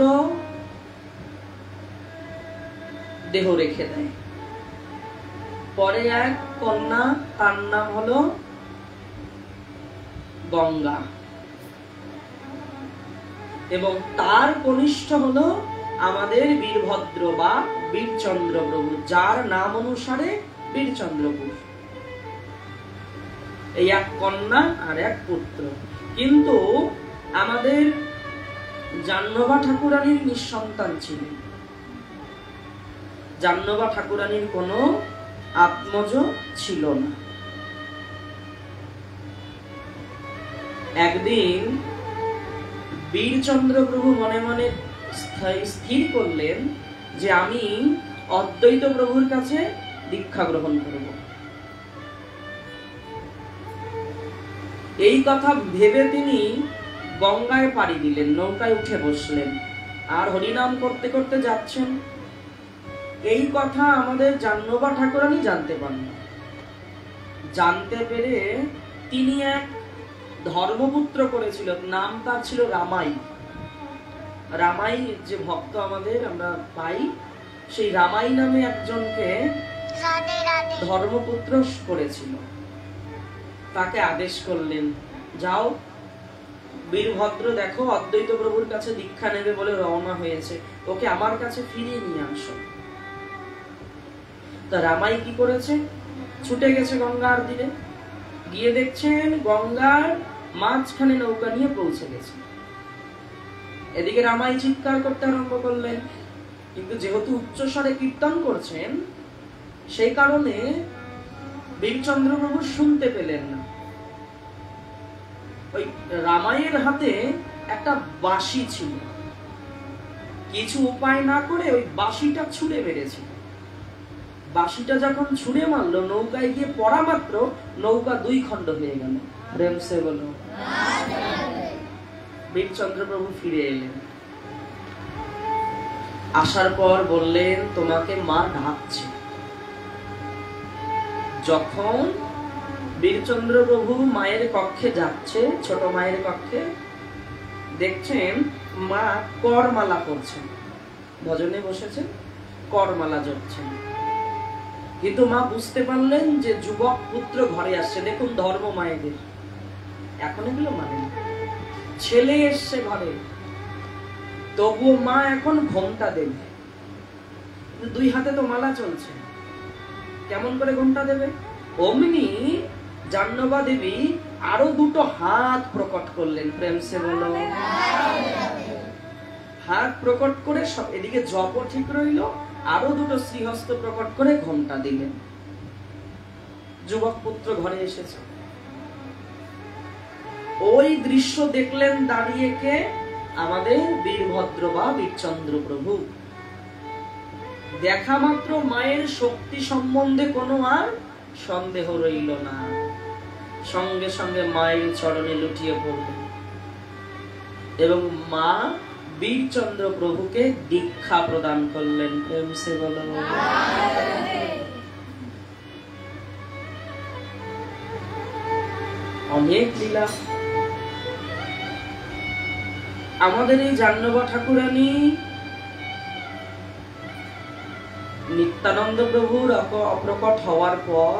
S1: দেহ রেখে দেয়। পরে এক কন্যা, তার নাম হলো গঙ্গা, এবং তার কনিষ্ঠ হলো আমাদের বীরভদ্র বা বীরচন্দ্র প্রভু, যার নাম অনুসারে বীরচন্দ্রপুর। এই এক কন্যা আর এক পুত্র। কিন্তু আমাদের জাহ্নবী ঠাকুরানীর নিঃসন্তান ছিলেন। জাহ্নবী ঠাকুরানীর কোনো আত্মজ ছিল না। একদিন বীরচন্দ্র প্রভু মনে মনে স্থির করলেন যে আমি অদ্বৈত প্রভুর কাছে দীক্ষা গ্রহণ করব। এই কথা ভেবে তিনি গঙ্গায় পাড়ি দিলেন, নৌকায় উঠে বসলেন, আর হরিনাম করতে করতে যাচ্ছেন। এই কথা আমাদের জাহ্নবী ঠাকুরানী জানতে পারলেন। জানতে পেরে তিনি এক ধর্মপুত্র করেছিল, নাম তার ছিল রামাই। রামাই যে ভক্ত আমাদের আমরা পাই, সেই রামাই নামে একজনকে ধর্মপুত্র করেছিল। তাকে আদেশ করলেন, যাও বীরভদ্র দেখো অদ্বৈত প্রভুর কাছে দীক্ষা নেবে বলে রওনা হয়েছে, ওকে আমার কাছে ফিরিয়ে নিয়ে আসো। তা রামাই কি করেছে? ছুটে গেছে গঙ্গার তীরে, গিয়ে দেখছেন গঙ্গার মাঝখানে নৌকা নিয়ে পৌঁছে গেছে। এদিকে রামাই চিৎকার করতে আরম্ভ করলেন, কিন্তু যেহেতু উচ্চস্বরে কীর্তন করছেন, সেই কারণে বীরচন্দ্র প্রভু শুনতে পেলেন না। ওই রামাইয়ের হাতে একটা বাঁশি ছিল, কিছু উপায় না করে ওই বাঁশিটা ছুঁড়ে মেরেছে। বাঁশিটা যখন ছুঁড়ে মারলো, নৌকায় গিয়ে পড়া মাত্র নৌকা 2 খণ্ড হয়ে গেল। প্রেম সে বলো। বীরচন্দ্র প্রভু ফিরে এলেন। আসার পর বললেন, তোমাকে মা ডাকছে। যখন বীরচন্দ্র প্রভু মায়ের কক্ষে যাচ্ছে, ছোট মায়ের কক্ষে, দেখছেন মা করমালা করছেন, ভজনে বসেছেন, করমালা জপছেন। কিন্তু মা বুঝতে পারলেন যে যুবক পুত্র ঘরে আসছে। দেখুন ধর্ম মায়েদের, এখন এগুলো মানে না। ছেলে এসছে ঘরে, তবুও মা এখন ঘোমটা দেবে। 2 হাতে তো মালা চলছে, কেমন করে ঘোমটা দেবে? অমনি জাহ্নবী দেবী আরো 2টো হাত প্রকট করলেন। প্রেম সে বলো। হাত প্রকট করে সব, এদিকে জপ ঠিক রইল, আরো 2টো শ্রীহস্ত প্রকট করে ঘোমটা দিলেন। যুবক পুত্র ঘরে এসেছে। ওই দৃশ্য দেখলেন দাঁড়িয়ে কে? আমাদের বীরভদ্র বা বীরচন্দ্র প্রভু। দেখা মাত্র মায়ের শক্তি সম্বন্ধে কোনো আর সন্দেহ রইল না, সঙ্গে সঙ্গে মায়ের চরণে লুটিয়ে পড়লেন এবং মা বীরচন্দ্র প্রভুকে দীক্ষা প্রদান করলেন। প্রেম সে বলো। অনেক লীলা আমাদের এই জাহ্নবী ঠাকুরানী নিত্যানন্দ প্রভুর অপ্রকট হওয়ার পর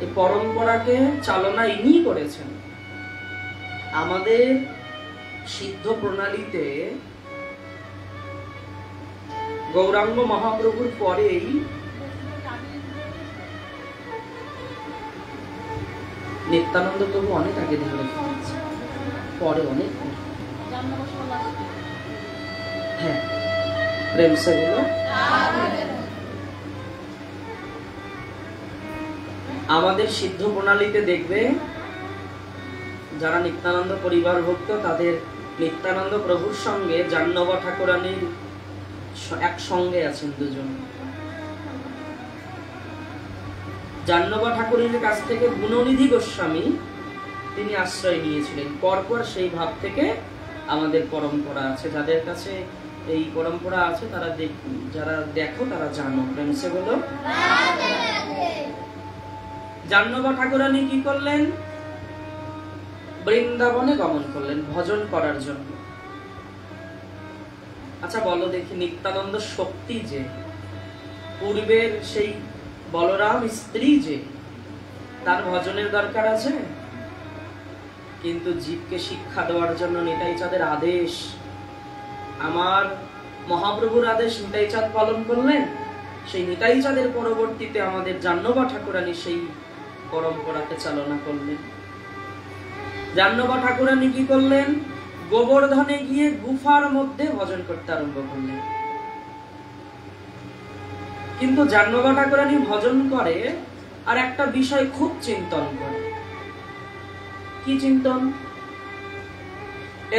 S1: এই পরম্পরাকে চালনা ইনি করেছেন। আমাদের সিদ্ধ প্রণালীতে গৌরাঙ্গ মহাপ্রভুর পরেই নিত্যানন্দ প্রভু অনেক আগে ধরে পরে অনেক হ্যাঁ প্রেম সে বলো। আমাদের সিদ্ধ প্রণালীতে দেখবে যারা নিত্যানন্দ পরিবার ভক্ত তাদের নিত্যানন্দ প্রভুর সঙ্গে জাহ্নবী ঠাকুরানীর একসঙ্গে আছেন দুজন। জাহ্নবী ঠাকুরানীর কাছ থেকে গুণনিধি গোস্বামী তিনি আশ্রয় নিয়েছিলেন। পরপর সেই ভাব থেকে আমাদের পরম্পরা আছে, যাদের কাছে এই পরম্পরা আছে তারা যারা দেখো তারা জানো। প্রেমসে বলো। জাহ্নবী ঠাকুরানী কি করলেন? বৃন্দাবনে গমন করলেন ভজন করার জন্য। আচ্ছা বলো দেখি, নিত্যানন্দ শক্তি যে, পূর্বের সেই বলরাম স্ত্রী যে, তার ভজনের দরকার আছে? কিন্তু জীবকে শিক্ষা দেওয়ার জন্য নিতাই চাঁদের আদেশ, আমার মহাপ্রভুর আদেশ নিতাই চাঁদ পালন করলেন। সেই নিতাই চাঁদের পরবর্তীতে আমাদের জাহ্নবী ঠাকুরানী সেই পরম্পরাকে চালনা করলেন। জাহ্নবী ঠাকুরানী কি করলেন? গোবর্ধনে গিয়ে গুফার মধ্যে ভজন করতে আরম্ভ করলেন। কিন্তু জাহ্নবী ঠাকুরানী ভজন করে আর একটা বিষয় খুব চিন্তন করে। কি চিন্তন?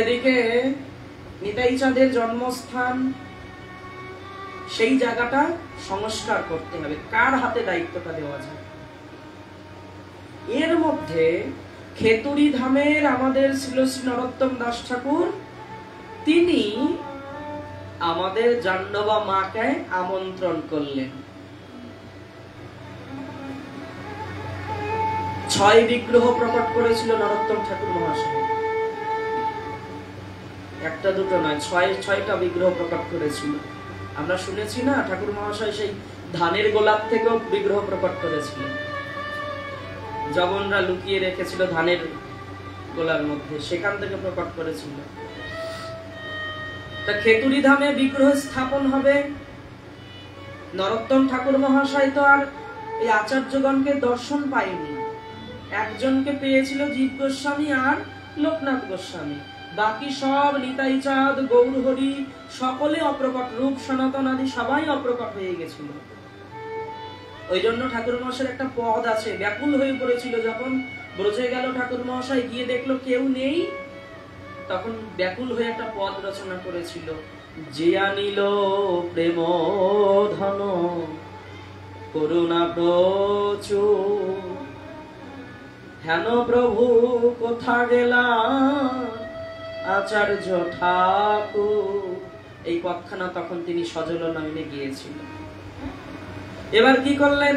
S1: এদিকে নিতাই চাঁদের জন্মস্থান, সেই জায়গাটা সংস্কার করতে হবে, কার হাতে দায়িত্বটা দেওয়া যায়? এর মধ্যে খেতুরি ধামের আমাদের শ্রী শ্রী নরোত্তম দাস ঠাকুর তিনি আমাদের জাহ্নবী মাকে আমন্ত্রণ করলেন। 6 বিগ্রহ প্রকট করেছিল নরোত্তম ঠাকুর মহাশয়, একটা দুটো নয়, 6টা বিগ্রহ প্রকট করেছিল। আমরা শুনেছি না ঠাকুর মহাশয় সেই ধানের গোলাপ থেকেও বিগ্রহ প্রকট করেছিলেন। জগনরা লুকিয়ে রেখেছিল ধানের গোলার মধ্যে, সেখান থেকে প্রকট করেছিল। তা খেতুরি ধামে বিগ্রহ স্থাপন হবে। নরোত্তম ঠাকুর মহাশয় তো আর এই আচার্যগণকে দর্শন পায়নি, একজনকে পেয়েছিল জীব গোস্বামী আর লোকনাথ গোস্বামী, বাকি সব নিতাই চাঁদ, গৌরহরি সকলে অপ্রকট, রূপ সনাতন আদি সবাই অপ্রকট হয়ে গেছিল। ওই জন্য ঠাকুর মহাশয়ের একটা পদ আছে, ব্যাকুল হয়ে পড়েছিল যখন ব্রজে গেল ঠাকুর মহাশয়, গিয়ে দেখলো কেউ নেই, তখন ব্যাকুল হয়ে একটা পদ রচনা করেছিল, যে আনিল প্রেম ধন করুণা প্রচুর, হেন প্রভু কোথা গেলা আচার্য ঠাকুর। এই পদখানা তখন তিনি সজল নয়নে গিয়েছিলেন। এবার কি করলেন?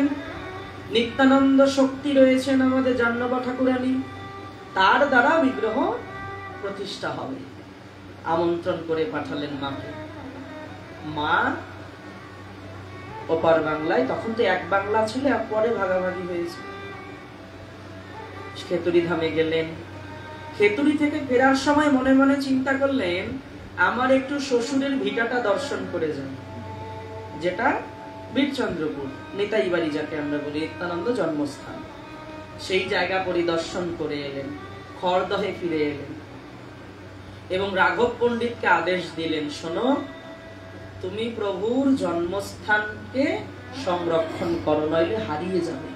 S1: নিত্যানন্দ শক্তি রয়েছেন আমাদের জাহ্নবী ঠাকুরানী, তার দ্বারা বিগ্রহ প্রতিষ্ঠা হবে। আমন্ত্রণ করে পাঠালেন মাকে। মা ওপার বাংলায়, তখন তো এক বাংলা ছিল, পরে ভাগাভাগি হয়েছে, খেতুরি ধামে গেলেন। খেতুরি থেকে ফেরার সময় মনে মনে চিন্তা করলেন, আমার একটু শ্বশুরের ভিটাটা দর্শন করে যান, যেটা বীরচন্দ্রপুর, নিতাই বাড়ি যাকে আমরা বলি, নিত্যানন্দ জন্মস্থান। সেই জায়গা পরিদর্শন করে এলেন, খড়দহে ফিরে এলেন এবং রাঘব পণ্ডিতকে আদেশ দিলেন, শোনো, তুমি প্রভুর জন্মস্থানকে সংরক্ষণ করো, নইলে হারিয়ে যাবে।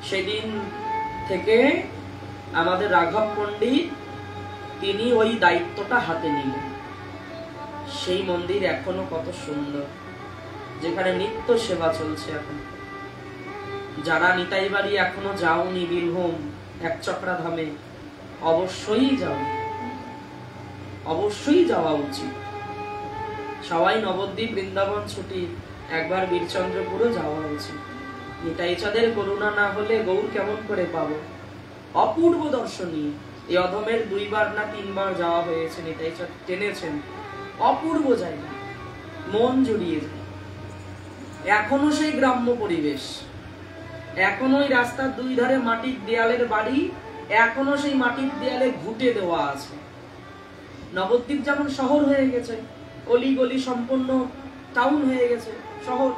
S1: সেদিন থেকে আমাদের রাঘব পণ্ডিত তিনি ওই দায়িত্বটা হাতে নিলেন। সেই মন্দির এখনো কত সুন্দর, যেখানে নিত্য সেবা চলছে। এখন যারা নিতাই বাড়ি এখনো যাওনি বীরভূম একচক্রা ধামে, অবশ্যই যাও, অবশ্যই যাওয়া উচিত। সবাই নবদ্বীপ বৃন্দাবন ছুটি, একবার বীরচন্দ্রপুরও যাওয়া উচিত। নিতাই চাঁদের করুণা না হলে গৌর কেমন করে পাবো? অপূর্ব দর্শনীয়। এই অধমের 2বার না 3বার যাওয়া হয়েছে, নিতাই চাঁদ টেনেছেন। অপূর্ব জায়গা, মন জুড়িয়ে যায়। এখনো সেই গ্রাম্য পরিবেশ, এখনো ওই রাস্তার 2 ধারে মাটির দেয়ালের বাড়ি, এখনো সেই মাটির দেয়ালে ঘুঁটে দেওয়া আছে। নবদ্বীপ যেমন শহর হয়ে গেছে, অলি গলি সম্পূর্ণ টাউন হয়ে গেছে, শহর,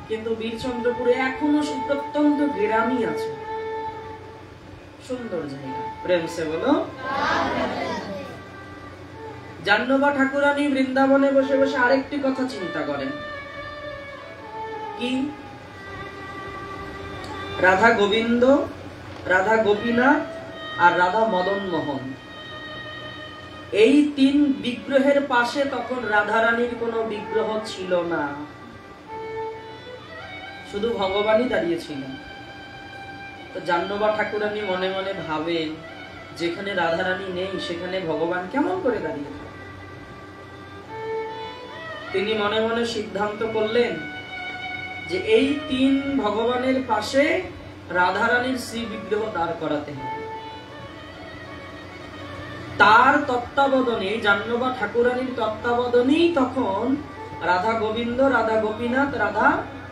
S1: কিন্তু বীরচন্দ্রপুরে এখনো সেই প্রত্যন্ত গ্রামই আছে। সুন্দর জায়গা, প্রেম সে বলো। জাহ্নবী ঠাকুরানী বৃন্দাবনে বসে বসে আরেকটি কথা চিন্তা করেন। কি? রাধা গোবিন্দ, রাধা গোপীনাথ আর রাধা মদন মোহন, এই 3 বিগ্রহের পাশে তখন রাধারানীর কোনো বিগ্রহ ছিল না, শুধু ভগবানই দাঁড়িয়েছিলেন। তো জাহ্নবী ঠাকুরানী মনে মনে ভাবেন, যেখানে রাধারানী নেই সেখানে ভগবান কেমন করে দাঁড়িয়ে থাকে? তিনি মনে মনে সিদ্ধান্ত করলেন যে এই 3 ভগবানের পাশে রাধারানীর শ্রী বিগ্রহ দাঁড় করাতে হবে। তার তত্ত্বাবধানে, জাহ্নবী ঠাকুরানীর তত্ত্বাবধানেই তখন রাধা গোবিন্দ, রাধা গোপীনাথ, রাধা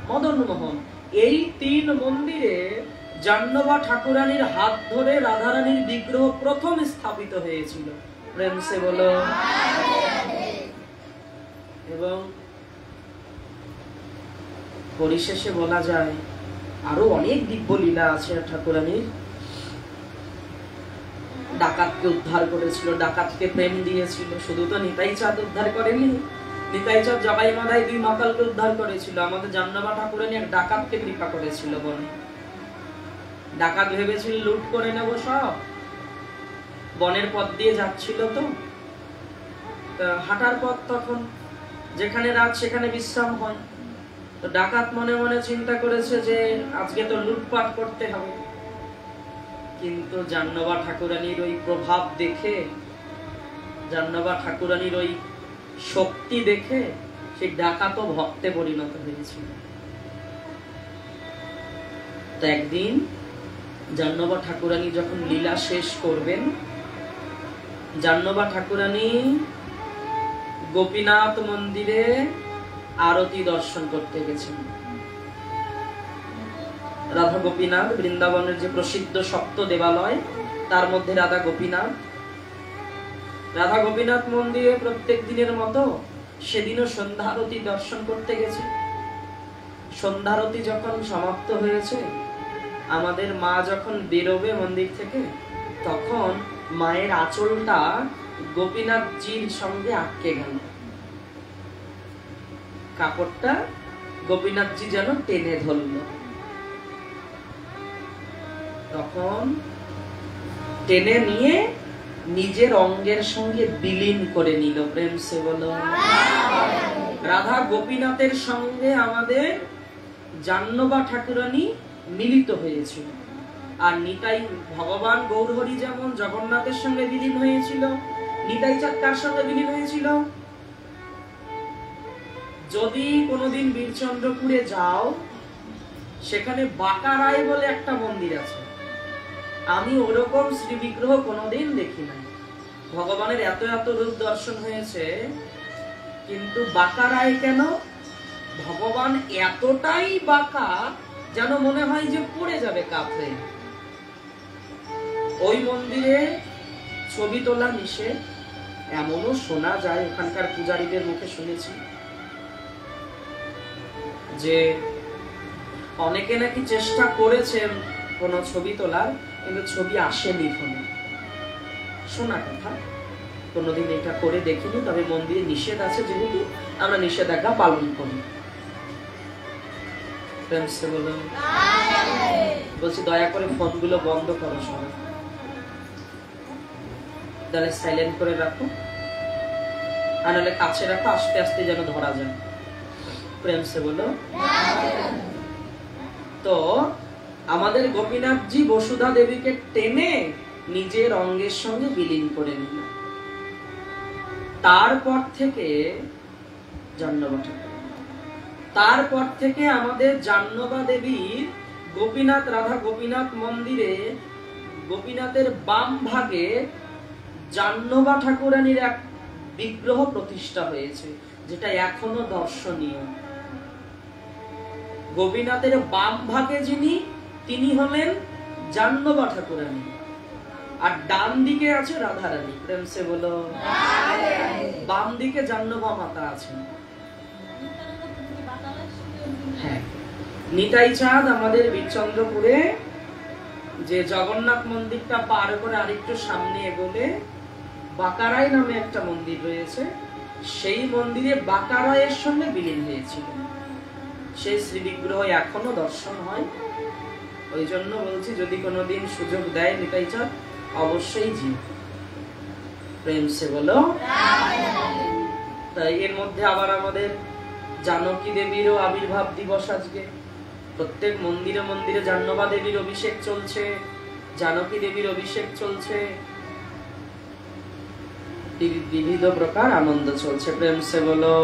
S1: মদন মোহন, এই 3 মন্দিরে জাহ্নবী ঠাকুরানীর হাত ধরে রাধারানীর বিগ্রহ প্রথম স্থাপিত হয়েছিল। প্রেম সে বলো। এবং পরিশেষে বলা যায় আরো অনেক দিব্য লীলা আছে ঠাকুরানীর। ডাকাতকে উদ্ধার করেছিল, ডাকাতকে প্রেম দিয়েছিল। শুধু তো নিতাই চাঁদ উদ্ধার করেনি, নিতাই চাঁদ জবাই মাদাই 2 মাতালকে উদ্ধার করেছিল। আমাদের জাহ্নবী ঠাকুরানী এক ডাকাতকে কৃপা করেছিল বনে। ডাকাত ভেবেছিল লুট করে নেব সব, বনের পথ দিয়ে যাচ্ছিল, তো হাঁটার পথ, তখন যেখানে রাত সেখানে বিশ্রাম হয়। তো ডাকাত মনে মনে চিন্তা করেছে যে আজকে তো লুটপাট করতে হবে। কিন্তু জাহ্নবী ঠাকুরানীর ওই প্রভাব দেখে, জাহ্নবী ঠাকুরানীর ওই শক্তি দেখে সেই ডাকাতও ভক্তে পরিণত হয়েছিল। তো একদিন জাহ্নবী ঠাকুরানী যখন লীলা শেষ করবেন, জাহ্নবী ঠাকুরানী গোপীনাথ মন্দিরে আরতি দর্শন করতে গেছেন। রাধা গোপীনাথ বৃন্দাবনের যে প্রসিদ্ধ সপ্ত দেবালয়, তার মধ্যে রাধা গোপীনাথ। রাধা গোপীনাথ মন্দিরে প্রত্যেক দিনের মতো সেদিনও সন্ধ্যারতি দর্শন করতে গেছে। সন্ধ্যারতি যখন সমাপ্ত হয়েছে, আমাদের মা যখন বেরোবে মন্দির থেকে, তখন মায়ের আঁচলটা গোপীনাথজির সঙ্গে আটকে গেল। কাপড়টা গোপীনাথজি যেন টেনে ধরল। তখন টেনে নিয়ে নিজের অঙ্গের সঙ্গে বিলীন করে নিল। প্রেম সে বলো। রাধা গোপীনাথের সঙ্গে আমাদের জাহ্নবী ঠাকুরানী মিলিত হয়েছিল। আর নিতাই ভগবান গৌরহরি যেমন জগন্নাথের সঙ্গে বিলীন হয়েছিল, নিতাই চাঁদ কার সঙ্গে বিলীন হয়েছিল? যদি কোনোদিন বীরচন্দ্রপুরে যাও, সেখানে বাঁকারায় বলে একটা মন্দির আছে। আমি ওরকম শ্রী বিগ্রহ কোনোদিন দেখি নাই। ভগবানের এত এত রূপ দর্শন হয়েছে, কিন্তু বাঁকারায় কেন? ভগবান এতটাই বাঁকা যেন মনে হয় যে পড়ে যাবে কাঁপে। ওই মন্দিরে ছবি তোলা নিষেধ, এমনও শোনা যায়, ওখানকার পূজারীদের মুখে শুনেছি যে অনেকে নাকি চেষ্টা করেছেন কোন ছবি তোলার, কিন্তু ছবি আসেনি ফোনে। শোনা কথা, কোনোদিন এটা করে দেখিনি। তবে মন্দিরে নিষেধ আছে, যেহেতু আমরা নিষেধাজ্ঞা পালন করি। বলছি দয়া করে ফোনগুলো বন্ধ করো সবাই, তাহলে সাইলেন্ট করে রাখো, আর নাহলে কাছে রাখো, আস্তে আস্তে যেন ধরা যায়। প্রেম সে বলো। তো আমাদের গোপীনাথজি বসুধা দেবীকে টেনে নিজের অঙ্গের সঙ্গে বিলীন করে নিল। তারপর থেকে তারপর থেকে আমাদের জাহ্নবা দেবীর গোপীনাথ রাধা গোপীনাথ মন্দিরে গোপীনাথের বাম ভাগে জাহ্নবা ঠাকুরানীর এক বিগ্রহ প্রতিষ্ঠা হয়েছে, যেটা এখনো দর্শনীয়। গোপীনাথের বাম ভাগে যিনি, তিনি হলেন জাহ্নবা ঠাকুরানী, আর ডান দিকে আছে রাধারানী। প্রেম সে বলো। বাম দিকে জাহ্নবা মাতা আছেন। হ্যাঁ, নিতাই চাঁদ আমাদের বীরচন্দ্রপুরে যে জগন্নাথ মন্দিরটা পার করে আরেকটু সামনে এগোলে বাকারাই নামে একটা মন্দির রয়েছে, সেই মন্দিরে বাকারায়ের সঙ্গে বিলীন হয়েছিল। সেই শ্রীবিগ্রহ এখনো দর্শন হয়। ওই জন্য বলছি, যদি কোনোদিন সুযোগ দেয় নিতাই চাঁদ, অবশ্যই জি। প্রেম সে বলো। তাই এর মধ্যে আবার আমাদের জানকী দেবীরও আবির্ভাব দিবস আজকে। প্রত্যেক মন্দিরে মন্দিরে জাহ্নবা দেবীর অভিষেক চলছে, জানকী দেবীর অভিষেক চলছে, বিবিধ প্রকার আনন্দ চলছে। প্রেম সে বলো।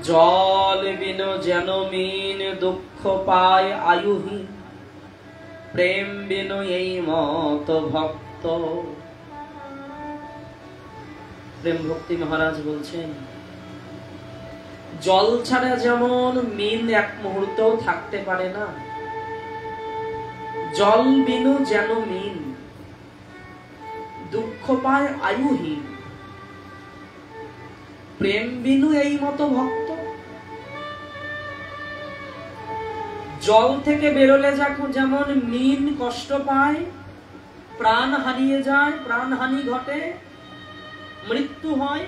S1: জল বিনো যেন মিন দুঃখ পায় আয়ুহীন, প্রেম বিনো এই মত ভক্ত। প্রেম ভক্তি মহারাজ বলছেন, জল ছাড়া যেমন মিন এক মুহূর্ত থাকতে পারে না, জল বিনু যেন মিন দুঃখ পায় আয়ুহীন, প্রেম বিনু এই মতো ভক্ত। জল থেকে বেরোলে যেমন মিন কষ্ট পায়, প্রাণ হারিয়ে যায়, প্রাণহানি ঘটে, মৃত্যু হয়,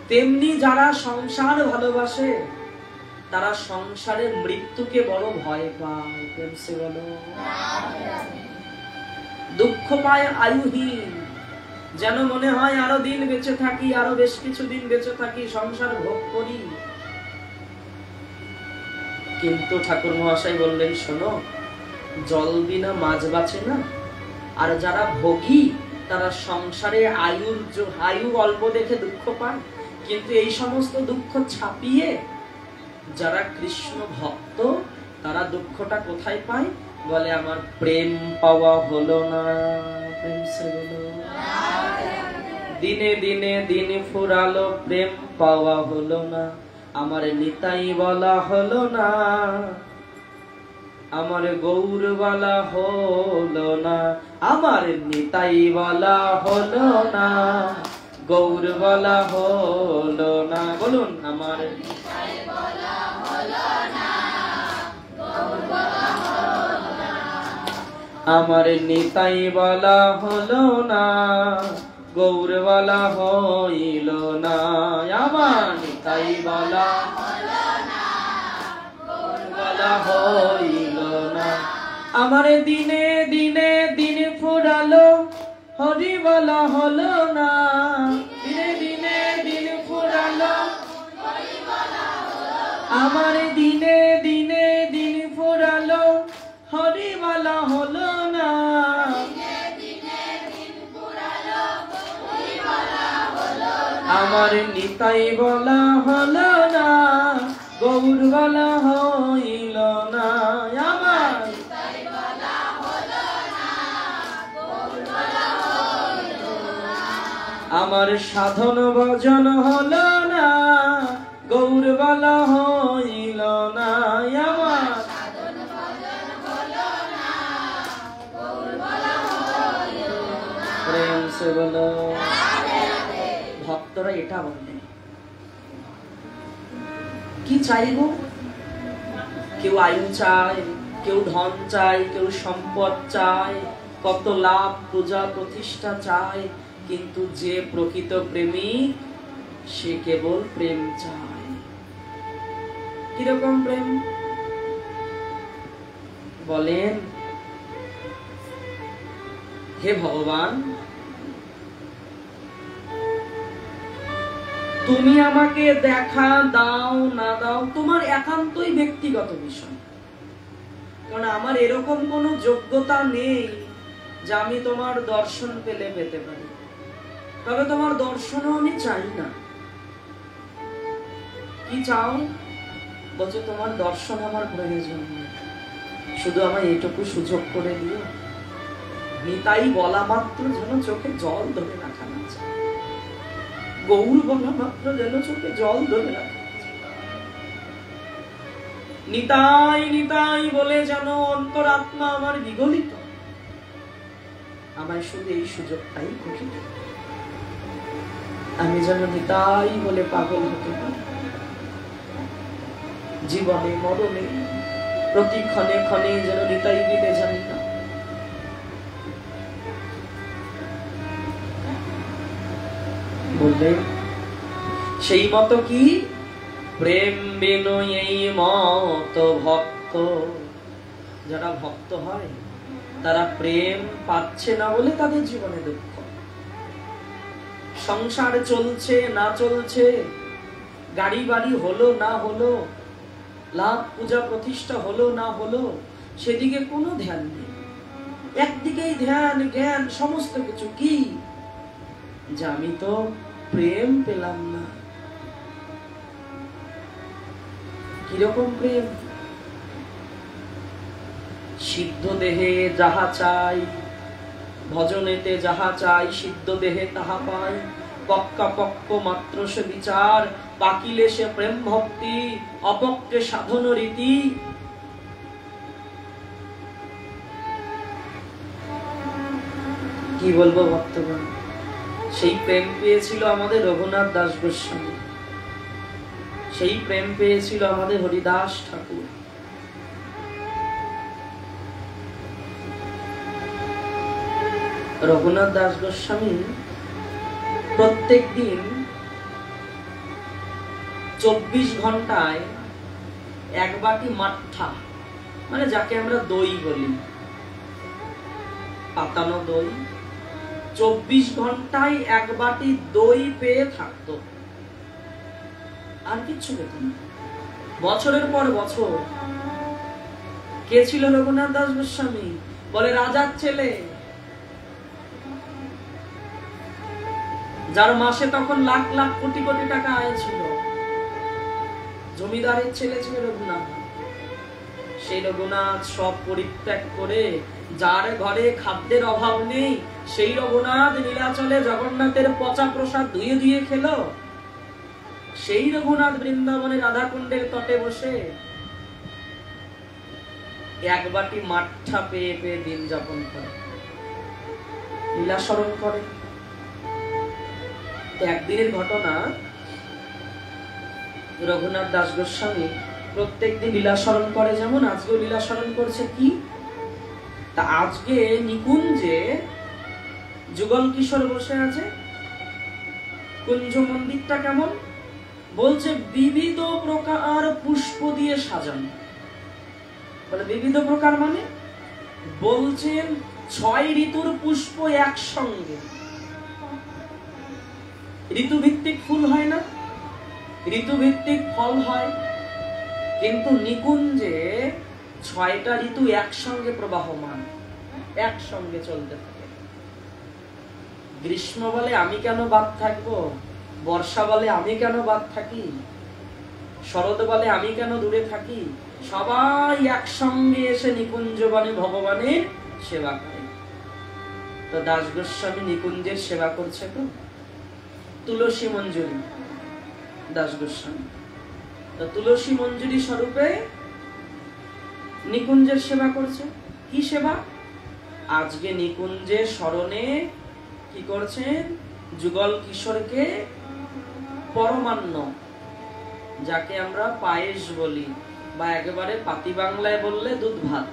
S1: তেমনি যারা সংসার ভালোবাসে তারা সংসারের মৃত্যুকে বড় ভয় পায়। প্রেম সে বলো। দুঃখ পায় আয়ুহীন, যেন মনে হয় আরো দিন বেঁচে থাকি, আরো বেশ কিছু দিন বেঁচে থাকি, সংসার ভোগ করি। কিন্তু ঠাকুর মহাশয় বললেন, শোনো, জল বিনা মাছ বাঁচে না। আর যারা ভোগী তারা সংসারে আয়ু অল্প দেখে দুঃখ পায়, কিন্তু এই সমস্ত দুঃখ ছাপিয়ে যারা কৃষ্ণ ভক্ত তারা দুঃখটা কোথায় পায়? বলে, আমার প্রেম পাওয়া হলো না। প্রেম সে বলো। দিনে দিনে দিন ফুরালো, প্রেম পাওয়া হলো না, আমার নিতাই বলা হলো না, আমার গৌর বলা হলো না, আমার নিতাই বলা হলো না, গৌর বলা হলো না। বলুন, আমার নিতাই বলা হলো না, গৌর বলা হলো না, আমার নিতাই বলা হলো না, গৌর বলা হইল না, আমার নিতাই বলা হলো না, গৌর বলা হইল না। আমার দিনে দিনে দিন ফুরালো, হরি বলা হলো না, দিনে দিনে দিন ফুরালো, হরি বলা হলো না, আমার দিনে দিনে দিন ফুরালো, হরি বলা হলো না, দিনে দিনে দিন ফুরালো, হরি বলা হলো না, আমার নিতাই বলা হলো না, গৌর বলা হইল না, আমার নিতাই বলা হলো না, গৌর বলা হইল না, আমার সাধন ভজন হলো না, গৌর বলা হইল না, আমার সাধন ভজন হলো না, গৌর বলা হইল না। প্রেম সে বলো। ভক্তরা এটা বলে, কি চাইবো? কেউ আয়ু চায়, কেউ ধন চায়, কেউ সম্পদ চায়, কত লাভ পূজা প্রতিষ্ঠা চায়, কিন্তু যে প্রকৃত প্রেমিক সে কেবল প্রেম চায়। কিরকম প্রেম বলেন? হে ভগবান, তুমি আমাকে দেখা দাও না দাও তোমার একান্তই ব্যক্তিগত বিষয়, কারণ আমার এরকম কোনো যোগ্যতা নেই যে আমি তোমার দর্শন পেলে পেতে পারি। তবে তোমার দর্শনও আমি চাই না। কি চাও? বলছে তোমার দর্শন আমার প্রয়োজন নেই, শুধু আমায় এইটুকু সুযোগ করে দিও, নিতাই বলা মাত্র যেন চোখে জল ধরে রাখা না যায়, গৌর বলা মাত্র যেন চোখে জল ধরে রাখা, নিতাই নিতাই বলে যেন অন্তরাত্মা আমার বিগলিত, আমায় শুধু এই সুযোগটাই করে দিও, আমি যেন নিতাই বলে পাগল হতে পারি। জীবনে মরণে প্রতি ক্ষণে ক্ষণে যেন নিতাই দিতে জানি না। বললেন সেই মতো কি প্রেম বিনয় এই মত ভক্ত, যারা ভক্ত হয় তারা প্রেম পাচ্ছে না বলে তাদের জীবনে দুঃখ। সংসার চলছে না চলছে, গাড়ি বাড়ি হলো না হলো, লাভ পূজা প্রতিষ্ঠা হলো না হলো, সেদিকে কোনো ধ্যান নেই, একদিকেই ধ্যান জ্ঞান সমস্ত কিছু। কি যে আমি তো প্রেম পেলাম না। কিরকম প্রেম? সিদ্ধ দেহে যাহা চাই, ভজনেতে যাহা চাই, সিদ্ধ দেহে তাহা পাই, পক্কা পক্ক মাত্র সে বিচার, পাকিলে সে প্রেম ভক্তি, অপক্কে সাধন রীতি। কি বলবো ভক্তগণ, সেই প্রেম পেয়েছিল আমাদের রঘুনাথ দাস গোস্বামী, সেই প্রেম পেয়েছিল আমাদের হরিদাস ঠাকুর। রঘুনাথ দাস গোস্বামী প্রত্যেক দিন 24 ঘন্টায় এক বাটি মাঠা, মানে যাকে আমরা দই বলি, পাতানো দই, 24 ঘন্টায় এক বাটি দই পেয়ে থাকতো, আর কিচ্ছু পেত না। বছরের পর বছর। কে ছিল রঘুনাথ দাস গোস্বামী? বলে রাজার ছেলে, যার মাসে তখন লাখ লাখ কোটি কোটি টাকা আয় ছিল, জমিদারের ছেলে ছিল রঘুনাথ। সেই রঘুনাথ সব পরিত্যাগ করে, যার ঘরে খাদ্যের অভাব নেই, সেই রঘুনাথ নীলাচলে জগন্নাথের পচা প্রসাদ ধুয়ে ধুয়ে খেলো। সেই রঘুনাথ বৃন্দাবনে রাধাকুণ্ডের তটে বসে এক বাটি মাঠা পেয়ে পেয়ে দিন যাপন করে, লীলা স্মরণ করে। একদিনের ঘটনা, রঘুনাথ দাস গোস্বামী প্রত্যেকদিন লীলা স্মরণ করে, যেমন আজকেও লীলা স্মরণ করছে। কি তা আজকে নিকুঞ্জে যুগল কিশোর বসে আছে। কুঞ্জ মন্দিরটা কেমন? বলছে বিবিধ প্রকার পুষ্প দিয়ে সাজানো। বলে বিবিধ প্রকার মানে? বলছেন 6 ঋতুর পুষ্প একসঙ্গে। ঋতুভিত্তিক ফুল হয় না, ঋতুভিত্তিক ফল হয়, কিন্তু নিকুঞ্জে 6টা ঋতু একসঙ্গে প্রবাহমান, একসঙ্গে চলতে থাকে। গ্রীষ্ম বলে আমি কেন বাদ থাকবো, বর্ষা বলে আমি কেন বাদ থাকি, শরৎ বলে আমি কেন দূরে থাকি, সবাই একসঙ্গে এসে নিকুঞ্জবনে ভগবানের সেবা করে। তো দাস গোস্বামী নিকুঞ্জের সেবা করছে। তো তুলসী মঞ্জুরি দাস গোস্বামী, তো তুলসী মঞ্জুরি স্বরূপে নিকুঞ্জের সেবা করছে। কি সেবা? আজকে নিকুঞ্জের স্মরণে কি করছেন? যুগল কিশোরকে পরমান্ন, যাকে আমরা পায়েস বলি, বা একেবারে পাতি বাংলায় বললে দুধ ভাত,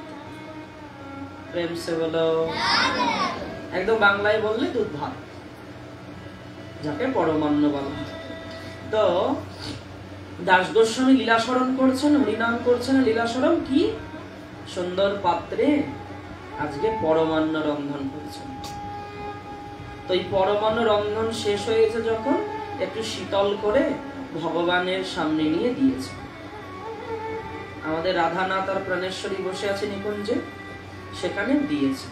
S1: প্রেম সে বলো, একদম বাংলায় বললে দুধ ভাত, যাকে পরমান্ন বলা। তো দাস গোস্বামী লীলা স্মরণ করছেন, হরিনাম করছেন। লীলা স্মরণ কি সুন্দর পাত্রে আজকে পরমান্ন রন্ধন করছেন। তো এই পরমান্ন রন্ধন শেষ হয়েছে যখন, একটু শীতল করে ভগবানের সামনে নিয়ে দিয়েছে। আমাদের রাধানাথ আর প্রাণেশ্বরী বসে আছে নিকুঞ্জে, সেখানে দিয়েছে।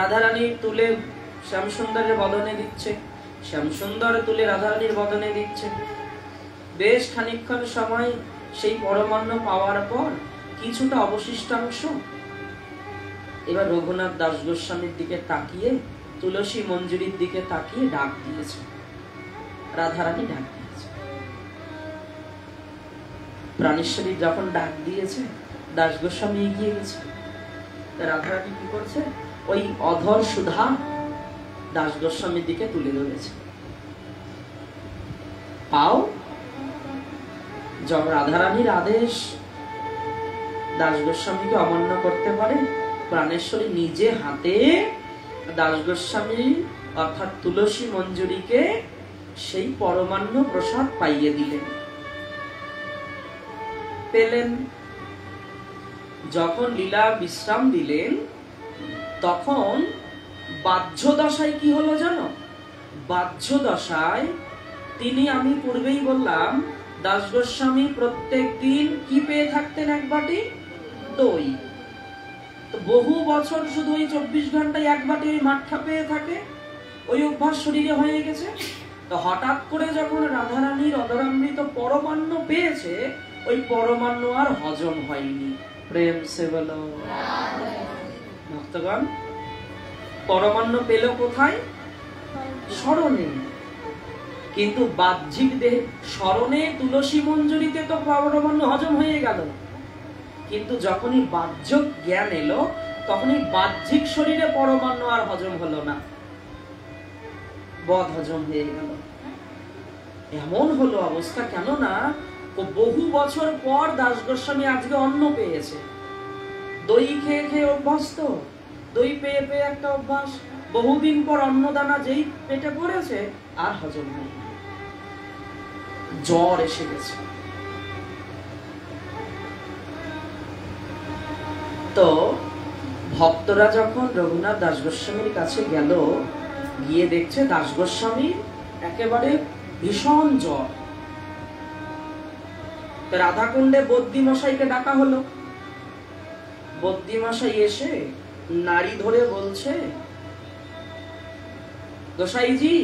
S1: রাধারানী তুলে শ্যামসুন্দরের বদনে দিচ্ছে, শ্যামসুন্দর তুলে রাধারানীর বদনে দিচ্ছে। বেশ খানিকক্ষণ সময় সেই পরমান্ন পাওয়ার পর কিছুটা অবশিষ্টাংশ এবার রঘুনাথ দাস গোস্বামীর দিকে তাকিয়ে, তুলসী মঞ্জুরির দিকে তাকিয়ে ডাক দিয়েছে। রাধারানী ডাক দিয়েছে। প্রাণেশ্বরী যখন ডাক দিয়েছে, দাস গোস্বামী এগিয়ে গেছে। রাধারানী কি করছে? ওই অধর সুধা দাস গোস্বামীর দিকে তুলে ধরেছে। পাও, যখন রাধারানীর আদেশ দাস গোস্বামীকে অমান্য করতে পারে, প্রাণেশ্বরী নিজে হাতে দাস গোস্বামী অর্থাৎ তুলসী মঞ্জুরিকে সেই পরমান্ন প্রসাদ পাইয়ে দিলেন। পেলেন। যখন লীলা বিশ্রাম দিলেন, তখন বাহ্য দশায় কি হলো জানো? বাহ্য দশায় তিনি, আমি পূর্বেই বললাম, দাস গোস্বামী প্রত্যেক দিন কি পেয়ে থাকতেন? এক বাটি দই। তো বহু বছর শুধু ওই 24 ঘন্টায় এক বাটি ওই মাঠা পেয়ে থাকে, ওই অভ্যাস শরীরে হয়ে গেছে। তো হঠাৎ করে যখন রাধারানীর অধরামৃত পরমান্ন পেয়েছে, ওই পরমান্ন আর হজম হয়নি। প্রেম সে বলো ভক্তগণ, পরমান্ন পেল কোথায়? স্মরণে। কিন্তু বাহ্যিক দেহে স্মরণে তুলসী মঞ্জুরিতে তো পরমান্ন হজম হয়ে গেল, কিন্তু যখনই বাহ্য জ্ঞান এলো, তখনই বাহ্যিক শরীরে পরমান্ন আর হজম হলো না, বদ হজম হয়ে গেল। এমন হলো অবস্থা। কেননা বহু বছর পর দাস গোস্বামী আজকে অন্ন পেয়েছে। দই খেয়ে খেয়ে অভ্যস্ত, দই পেয়ে পেয়ে একটা অভ্যাস। বহুদিন পর অন্নদানা যেই পেটে পড়েছে, আর হজম হয়নি, জ্বর এসে গেছে। তো ভক্তরা যখন রঘুনাথ দাস গোস্বামীর কাছে গেল, গিয়ে দেখছে দাস গোস্বামী একেবারে ভীষণ জ্বর। রাধাকুণ্ডে বদ্যি মশাইকে ডাকা হলো। বদ্যি মশাই এসে নাড়ি ধরে বলছে, গোসাইজি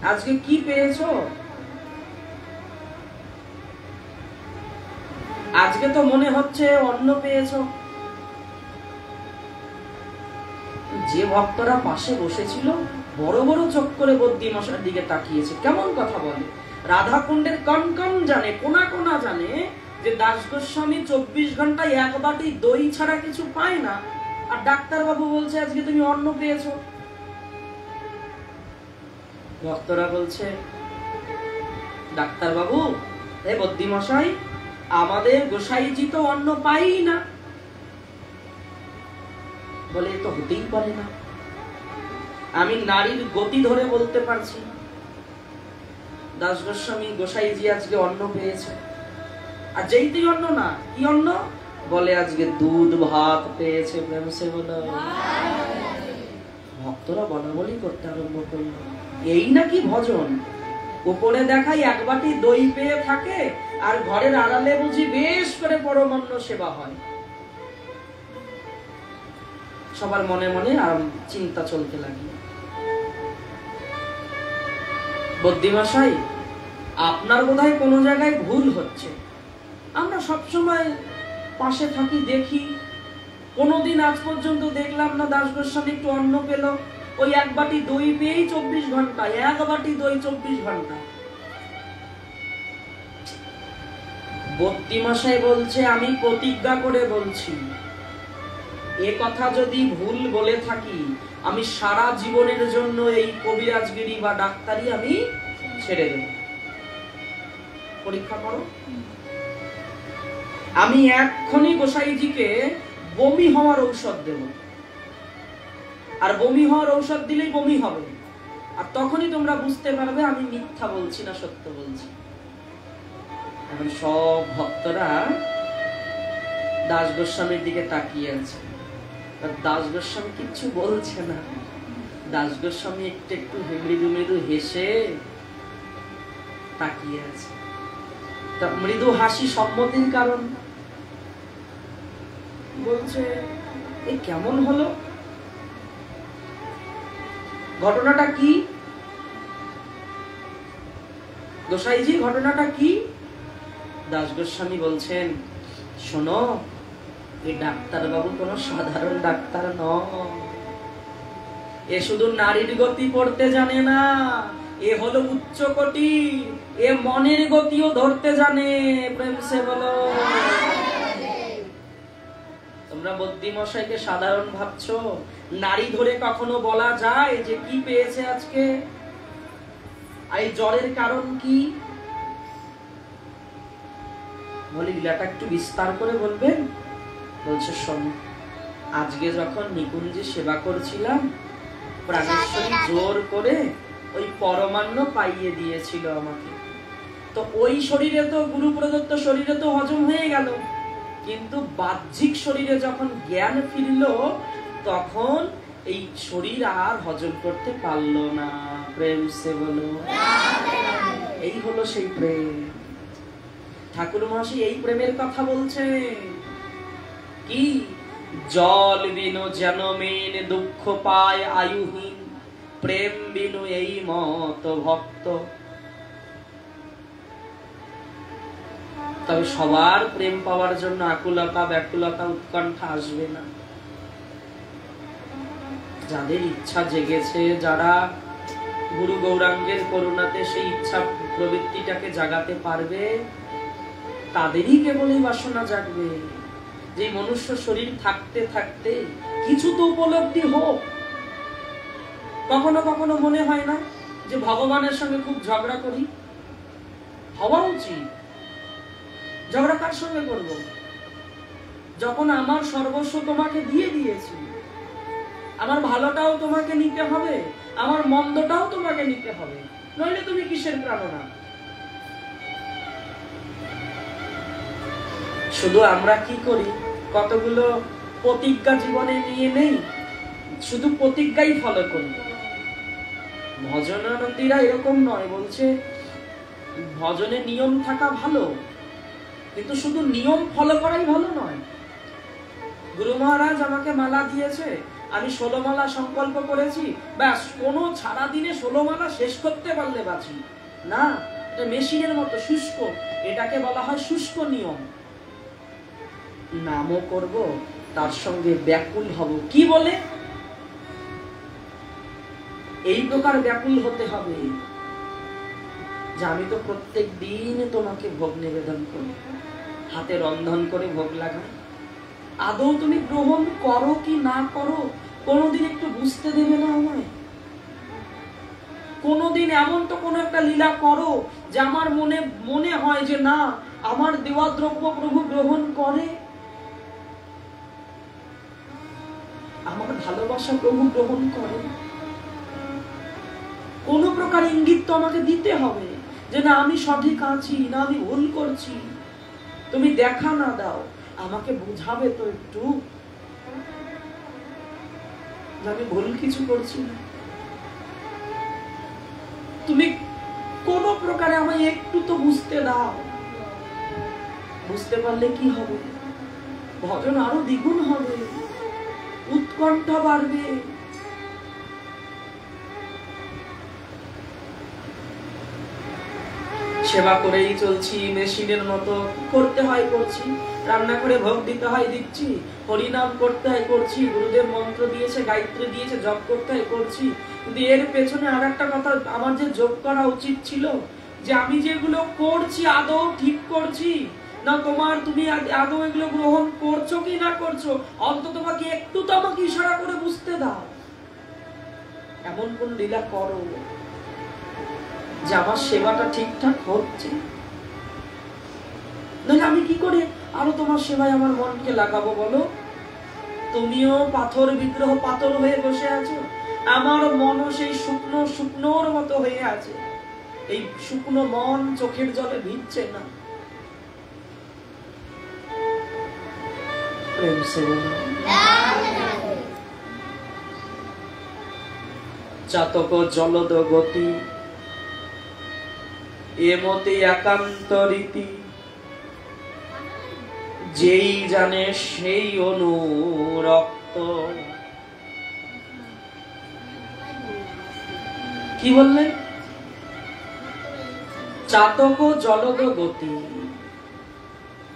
S1: আজকে কি পেয়েছো? আজকে তো মনে হচ্ছে অন্ন পেয়েছো। যে ভক্তরা পাশে বসেছিল বড় বড় চোখ করে বদ্যি মশাইয়ের দিকে তাকিয়েছে। কেমন কথা বলে! রাধাকুণ্ডের কন কন জানে, কোনা কোনা জানে যে দাস গোস্বামী 24 ঘন্টায় এক বাটি দই ছাড়া কিছু পায় না, আর ডাক্তার বাবু বলছে আজকে তুমি অন্ন পেয়েছো। ভক্তরা বলছে, ডাক্তার বাবু, হে বদ্যি মশাই, আমাদের গোসাইজি তো অন্ন পাই না। বলে, তো হতেই পারে না, আমি নারীর গতি ধরে বলতে পারছি দাস গোস্বামী গোসাইজি আজকে অন্ন পেয়েছে। আর যেইতেই অন্ন না, কি অন্ন? বলে আজকে দুধ ভাত পেয়েছে। প্রেম সে বলো। ভক্তরা বলাবলি করতে আরম্ভ করলো, এই নাকি ভজন? উপরে দেখাই এক বাটি দই পেয়ে থাকে, আর ঘরের আড়ালে বুঝি বেশ করে পরমান্ন সেবা হয়। সবার মনে মনে আর চিন্তা চলতে লাগলো। বদ্যি মশাই, আপনার বোধহয় কোনো জায়গায় ভুল হচ্ছে। আমরা সবসময় পাশে থাকি, দেখি, কোনোদিন আজ পর্যন্ত দেখলাম না দাস গোস্বামী একটু অন্ন পেল। ওই এক বাটি দই পেয়েই 24 ঘন্টা, এক বাটি দই 24 ঘন্টা। বদ্যি মশাই বলছে, আমি প্রতিজ্ঞা করে বলছি, এ কথা যদি ভুল বলে থাকি, আমি সারা জীবনের জন্য এই কবিরাজগিরি বা ডাক্তারি আমি ছেড়ে দেব। পরীক্ষা করো। আমি এক্ষুনি গোসাইজিকে বমি হওয়ার ঔষধ দেব, আর বমি হওয়ার ঔষধ দিলেই বমি হবে, আর তখনই তোমরা বুঝতে পারবে আমি মিথ্যা বলছি না সত্য বলছি। এখন সব ভক্তরা দাস গোস্বামীর দিকে তাকিয়ে আছে। দাস গোস্বামী কিচ্ছু বলছে না, দাস গোস্বামী একটু একটু মৃদু মৃদু হেসে তাকিয়ে আছে। তা মৃদু হাসি সম্মতির কারণ। বলছে এই কেমন হলো, ঘটনাটা কি গোসাইজি, ঘটনাটা কি? দাস গোস্বামী বলছেন, শোনো, এই ডাক্তার বাবু কোনো সাধারণ ডাক্তার নয়। এ শুধু নারীর গতি পড়তে জানে না, এ হলো উচ্চ কোটি, এ মনের গতিও ধরতে জানে। প্রেম সে বলো। তোমরা বুদ্ধিমশাইকে সাধারণ ভাবছো? নারী ধরে কখনো বলা যায় যে কি পেয়েছে আজকে, এই জ্বরের কারণ কি? বলি লীলাটা একটু বিস্তার করে বলবেন? বলছে শোনো, আজকে যখন নিকুঞ্জে সেবা করছিলাম, প্রাণেশ্বরী জোর করে ওই পরমান্ন পাইয়ে দিয়েছিল আমাকে। তো ওই শরীরে তো, গুরু প্রদত্ত শরীরে তো হজম হয়ে গেল, কিন্তু বাহ্যিক শরীরে যখন জ্ঞান ফিরল, তখন এই শরীর আর হজম করতে পারলো না। প্রেম সে বলো। এই হলো সেই প্রেম। ঠাকুর মহাশয় এই প্রেমের কথা বলছে। কি? জল বিনু জনমেন দুঃখ পায় আয়ুহীন, প্রেম বিনু এই মত ভক্ত। তবে সবার প্রেম পাওয়ার জন্য আকুলতা, ব্যাকুলতা, উৎকণ্ঠা আসবে না। যাদের ইচ্ছা জেগেছে, যারা গুরু গৌরাঙ্গের করুণাতে সেই ইচ্ছা প্রবৃত্তিটাকে জাগাতে পারবে, তাদেরই কেবল এই বাসনা জাগবে যে মনুষ্য শরীর থাকতে থাকতে কিছু তো উপলব্ধি হোক। কখনো কখনো মনে হয় না যে ভগবানের সঙ্গে খুব ঝগড়া করি? হওয়া উচিত। ঝগড়া কার সঙ্গে করব? যখন আমার সর্বস্ব তোমাকে দিয়ে দিয়েছি, আমার ভালোটাও তোমাকে নিতে হবে, আমার মন্দটাও তোমাকে নিতে হবে, নইলে তুমি কিসের প্রাণনা? শুধু আমরা কি করি, কতগুলো প্রতিজ্ঞা জীবনে নিয়ে নেই, শুধু প্রতিজ্ঞাই ফলো করি। ভজনানন্দীরা এরকম নয়, বলছে ভজনে নিয়ম থাকা ভালো, কিন্তু শুধু নিয়ম ফলো করাই ভালো নয়। গুরু মহারাজ আমাকে মালা দিয়েছে, আমি 16 মালা সংকল্প করেছি, ব্যাস কোনো সারা দিনে 16 মালা শেষ করতে পারলে বাঁচি না। এটা মেশিনের মতো শুষ্ক, এটাকে বলা হয় শুষ্ক নিয়ম। নামও করব, তার সঙ্গে ব্যাকুল হব। কি বলে? এই প্রকার ব্যাকুল হতে হবে যে আমি তো প্রত্যেক দিন তোমাকে ভোগ নিবেদন করি, হাতে রন্ধন করে ভোগ লাগাই। আদৌ তুমি গ্রহণ করো কি না করো, কোনোদিন একটু বুঝতে দেবে না আমায়? কোনোদিন এমন তো কোনো একটা লীলা করো যে আমার মনে হয় যে না, আমার দেওয়া দ্রব্য প্রভু গ্রহণ করে, আমার ভালোবাসা প্রভু গ্রহণ করে। কোন প্রকার ইঙ্গিত তো আমাকে দিতে হবে যে না, আমি সঠিক আছি, না আমি ভুল করছি। তুমি দেখা না দাও, আমাকে বুঝাবে তো একটু যে আমি ভুল কিছু করছি না। তুমি কোন প্রকারে আমায় একটু তো বুঝতে দাও। বুঝতে পারলে কি হবে? ভজন আরো দ্বিগুণ হবে, উৎকণ্ঠা বাড়বে। সেবা করেই চলছি, মেশিনের মতো। করতে হয় করছি, রান্না করে ভোগ দিতে হয় দিচ্ছি, হরিনাম করতে হয় করছি, গুরুদেব মন্ত্র দিয়েছে, গায়ত্রী দিয়েছে, জপ করতে হয় করছি। কিন্তু এর পেছনে আর একটা কথা আমার যে যোগ করা উচিত ছিল, যে আমি যেগুলো করছি আদৌ ঠিক করছি না, তুমি আদৌ এগুলো গ্রহণ করছো কি না করছো, অন্তত তোমাকে একটু তো আমাকে ইশারা করে বুঝতে দাও। এমন কোন লীলা করো যে আমার সেবাটা ঠিকঠাক হচ্ছে। নাহলে আমি কি করে আরো তোমার সেবায় আমার মনকে লাগাবো বলো? তুমিও পাথর বিগ্রহ, পাথর হয়ে বসে আছো, আমার মনও সেই শুকনো শুকনোর মতো হয়ে আছে। এই শুকনো মন চোখের জলে ভিজছে না। প্রেম সে বলো। চাতক জলদ গতি এমতি একান্ত রীতি, যেই জানে সেই অনুরক্ত। কি বললেন? চাতক জলদ গতি।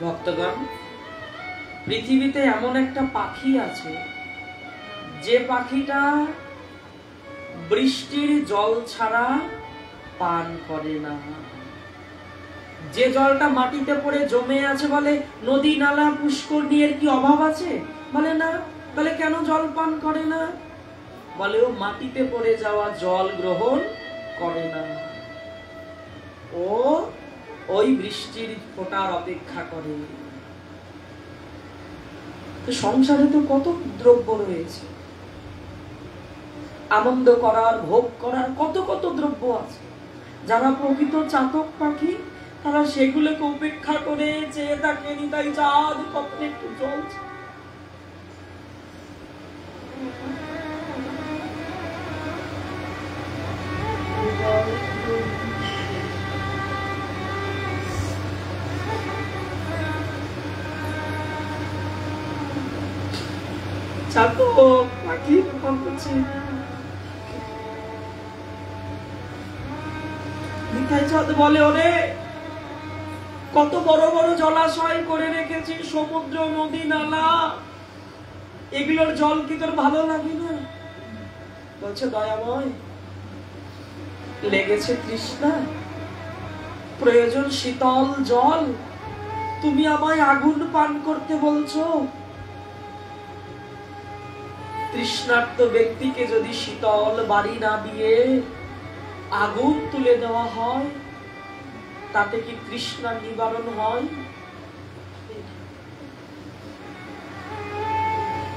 S1: ভক্তগণ, পৃথিবীতে এমন একটা পাখি আছে যে পাখিটা বৃষ্টির জল ছাড়া পান করে না। যে জলটা মাটিতে পড়ে জমে আছে, বলে নদী নালা পুষ্করণী এর কি অভাব আছে? বলে না। বলে কেন জল পান করে না? বলে ও মাটিতে পড়ে যাওয়া জল গ্রহণ করে না, ও ওই বৃষ্টির ফোঁটার অপেক্ষা করে। সংসারে তো কত দ্রব্য রয়েছে, আনন্দ করার, ভোগ করার কত কত দ্রব্য আছে। যারা প্রকৃত চাতক পাখি তারা সেগুলোকে উপেক্ষা করে চেয়ে থাকে নিতাই চাঁদ কখন একটু জল। চাতক পাখি কখন করছে বলে, ওরে কত বড় বড় জলাশয় করে রেখেছি, সমুদ্র নদী নালা, এগুলোর জল কি তোর ভালো লাগে না? বলছে দয়াময়, লেগেছে তৃষ্ণা, প্রয়োজন শীতল জল, তুমি আমায় আগুন পান করতে বলছো? তৃষ্ণার্ত ব্যক্তিকে যদি শীতল বাড়ি না দিয়ে আগুন তুলে দেওয়া হয়, তাতে কি তৃষ্ণা নিবারণ হয়?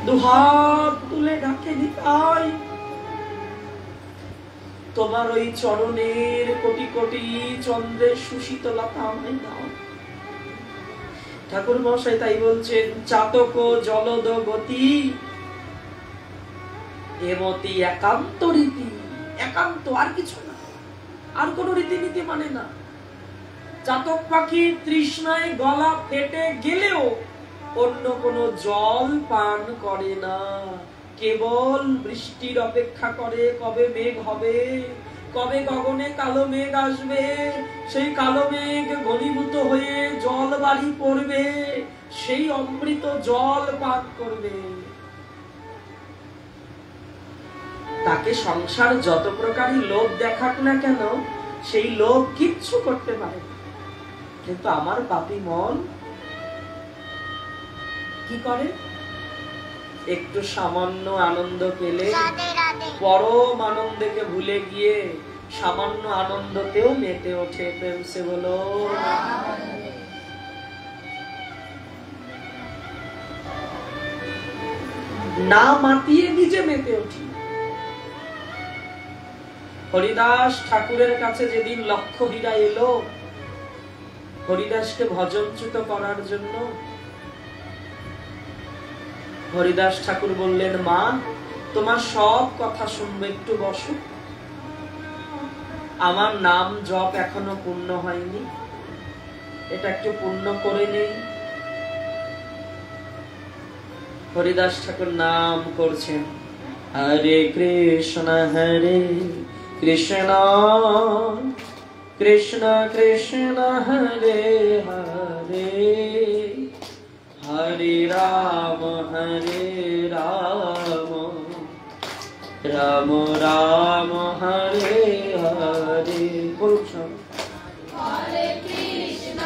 S1: দুহাত তুলে ডাকে নিতাই, তোমার ওই চরণের কোটি কোটি চন্দ্রের সুশীতলতা আমায় দাও। ঠাকুর মশাই তাই বলছেন, চাতক জলদ গতি এমতি একান্ত রীতি। একান্ত, আর কিছু না, আর কোন রীতিনীতি মানে না। চাতক পাখি তৃষ্ণায় গলা ফেটে গেলেও অন্য কোন জল পান করে না, কেবল বৃষ্টির অপেক্ষা করে। কবে মেঘ হবে, কবে গগনে কালো মেঘ আসবে, সেই কালো মেঘ ঘনীভূত হয়ে জল বাড়ি পড়বে, সেই অমৃত জল পান করবে। তাকে সংসার যত প্রকারই লোভ দেখাক না কেন, সেই লোভ কিচ্ছু করতে পারে। কিন্তু আমার পাপী মন কি করে? একটু সামান্য আনন্দ পেলে পরম আনন্দকে ভুলে গিয়ে সামান্য আনন্দতেও মেতে ওঠে। প্রেম সে বলো। না মাতিয়ে নিজে মেতে উঠি। হরিদাস ঠাকুরের কাছে যেদিন লক্ষ হীরা এলো হরিদাসকে ভজনচ্যুত করার জন্য, হরিদাস ঠাকুর বললেন, মা তোমার সব কথা শুনবো, একটু বসো, আমার নাম জপ এখনো পূর্ণ হয়নি, এটা একটু পূর্ণ করে নেই। হরিদাস ঠাকুর নাম করছেন, হরে কৃষ্ণ কৃষ্ণ কৃষ্ণ কৃষ্ণ হরে হরে, হরে রাম রাম রাম হরে হরে। বলুন হরে কৃষ্ণ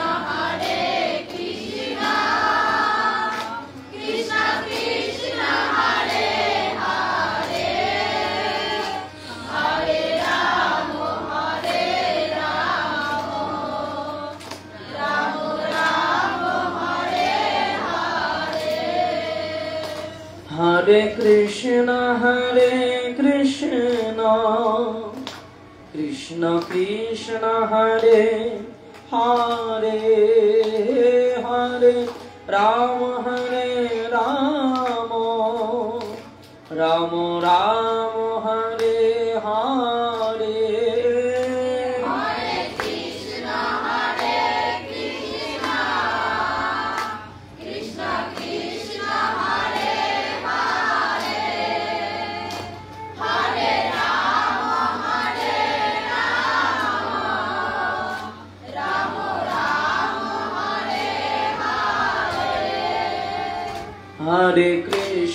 S1: কৃষ্ণ কৃষ্ণ হরে হরে, হরে রাম রাম রাম হরে হরে। হরে কৃষ্ণ কৃষ্ণ কৃষ্ণ কৃষ্ণ হরে হরে, হরে রাম রাম রাম হরে হরে।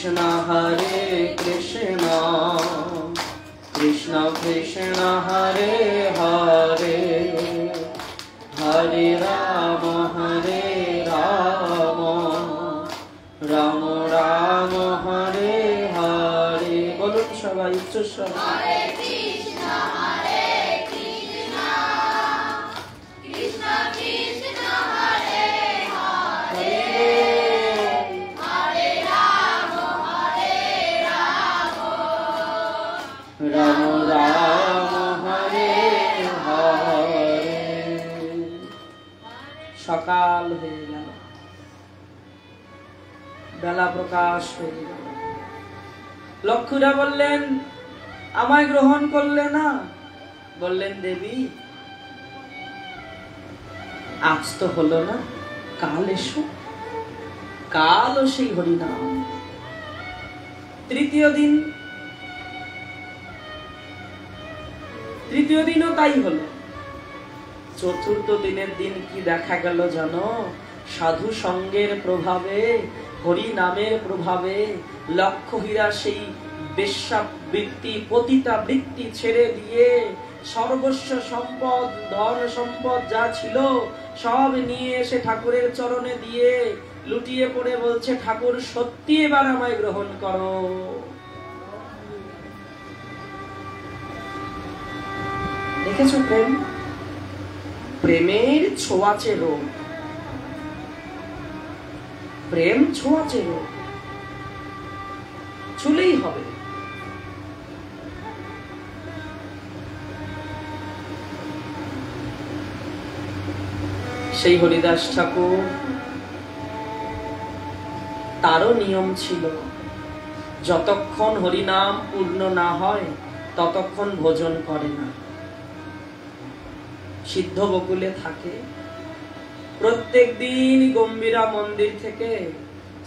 S1: কৃষ্ণ হরে কৃষ্ণ কৃষ্ণ কৃষ্ণ হরে হরে হরে রাম রাম রাম হরে হরে। বলুন সবাই উচ্চস্বর। রাম রাম হরে হরে। সকাল হয়ে গেল, বেলা প্রকাশ হয়ে গেল। লক্ষ্মীরা বললেন, আমায় গ্রহণ করলে না? বললেন, দেবী আজ তো হলো না, কাল এসো, কালও সেই হরিনাম। তৃতীয় দিনও তাই হলো। চতুর্থ দিনের দিন কি দেখা গেল জানো? সাধু সঙ্গের প্রভাবে, হরি নামের প্রভাবে লক্ষ্মীরা সেই বেশ্যাবৃত্তি, পতিতা বৃত্তি ছেড়ে দিয়ে সর্বস্ব সম্পদ, ধন সম্পদ যা ছিল সব নিয়ে এসে ঠাকুরের চরণে দিয়ে লুটিয়ে পড়ে বলছে, ঠাকুর সত্যি এবার আমায় গ্রহণ করো। দেখেছো প্রেম? প্রেমের ছোঁয়াচে রোগ, প্রেম ছোঁয়াচে রোগ, ছুলেই হবে। সেই হরিদাস ঠাকুর, তারও নিয়ম ছিল, যতক্ষণ হরিনাম পূর্ণ না হয় ততক্ষণ ভোজন করে না। সিদ্ধ বকুলে থাকে, প্রত্যেক দিন গম্ভীরা মন্দির থেকে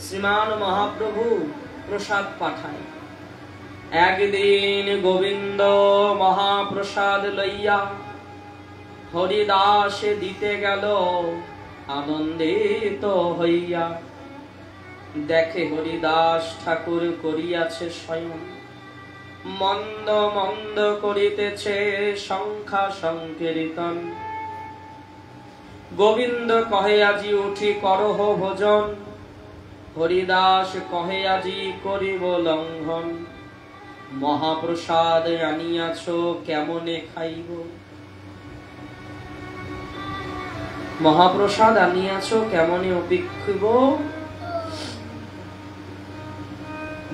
S1: শ্রীমান মহাপ্রভু প্রসাদ পাঠায়। একদিন গোবিন্দ মহাপ্রসাদ লইয়া হরিদাসে দিতে গেল আনন্দিত হইয়া। দেখে হরিদাস ঠাকুর করিয়াছে স্বয়ং, মন্দ মন্দ করিতেছে সংখ্যা সংকীর্তন। গোবিন্দ কহে, আজি উঠি করহ ভোজন। হরিদাস কহে, আজি করিব লঙ্ঘন। মহাপ্রসাদ আনিয়াছ, কেমনে খাইব? মহাপ্রসাদ আনিয়াছ, কেমনে অপেক্ষিব?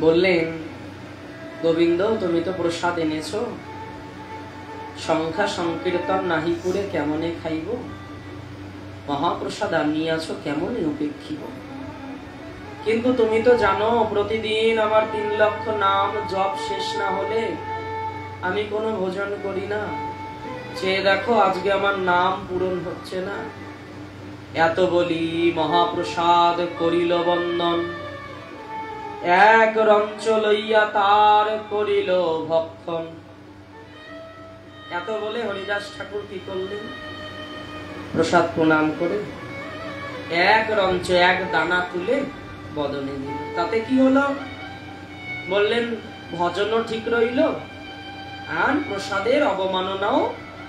S1: বললেন, গোবিন্দ তুমি তো প্রসাদ এনেছ, সংখ্যা সংকীর্তন নাহি করে কেমনে খাইব? মহাপ্রসাদ আনিয়াছ, কেমনে অপেক্ষিব? কিন্তু তুমি তো জানো প্রতিদিন আমার 3 লক্ষ নাম জপ শেষ না হলে আমি কোনো ভোজন করি না। চেয়ে দেখো আজকে আমার নাম পূরণ হচ্ছে না। এত বলি মহাপ্রসাদ করিল বন্দন, এক রঞ্চ লইয়া তার করিল ভক্ষণ। এত বলে হরিদাস ঠাকুর কি করলেন? প্রসাদ প্রণাম করে এক রঞ্চ, এক দানা তুলে বদনে দিল। তাতে কি হলো? বললেন, ভজনও ঠিক রইল আর প্রসাদের অবমাননাও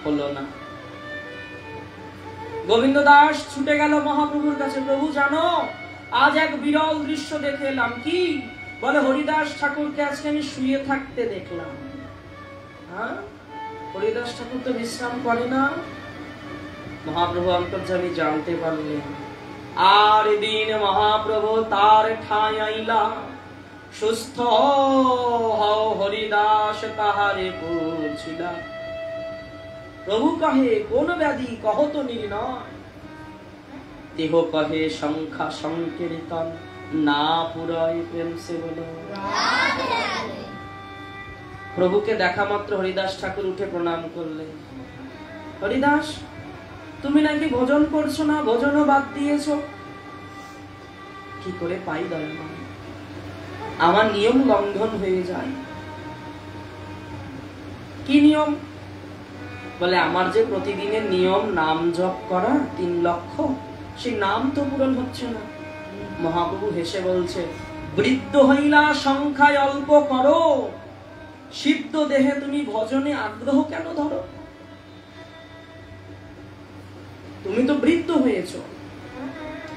S1: হলো না। গোবিন্দ দাস ছুটে গেল মহাপ্রভুর কাছে। প্রভু জানো, আজ এক বিরল দৃশ্য দেখে এলাম। কি? বলে, হরিদাস ঠাকুরকে আজকে আমি শুয়ে থাকতে দেখলাম। হ্যাঁ, হরিদাস ঠাকুর তো বিশ্রাম করে না। মহাপ্রভু অন্তর্যামী জানতে পারলেন। আর দিন মহাপ্রভু তার ঠাঁই আইলা, সুস্থ হও হরিদাস তাহারে বুঝিলা। প্রভু কহে, কোন ব্যাধি কহ তো নির্ণয়? দেহ কহে, সংখ্যা সংকীর্তন না পুরয় প্রেম সে বলো। প্রভুকে দেখা মাত্র হরিদাস ঠাকুর উঠে প্রণাম করলেন। হরিদাস, তুমি নাকি ভোজন করছো না, ভোজনও বাদ দিয়েছো। কি করে পাই দয়াময়? আমার নিয়ম লঙ্ঘন হয়ে যায়। কি নিয়ম? বলে, আমার যে প্রতিদিনের নিয়ম নাম জপ করা 3 লক্ষ, সেই নাম তো পূরণ হচ্ছে না। মহাপ্রভু হেসে বলছে, বৃদ্ধ হইলা সংখ্যায় অল্প করো, সিদ্ধ দেহে তুমি ভজনে আগ্রহ কেন ধরো? তুমি তো বৃদ্ধ হয়েছ,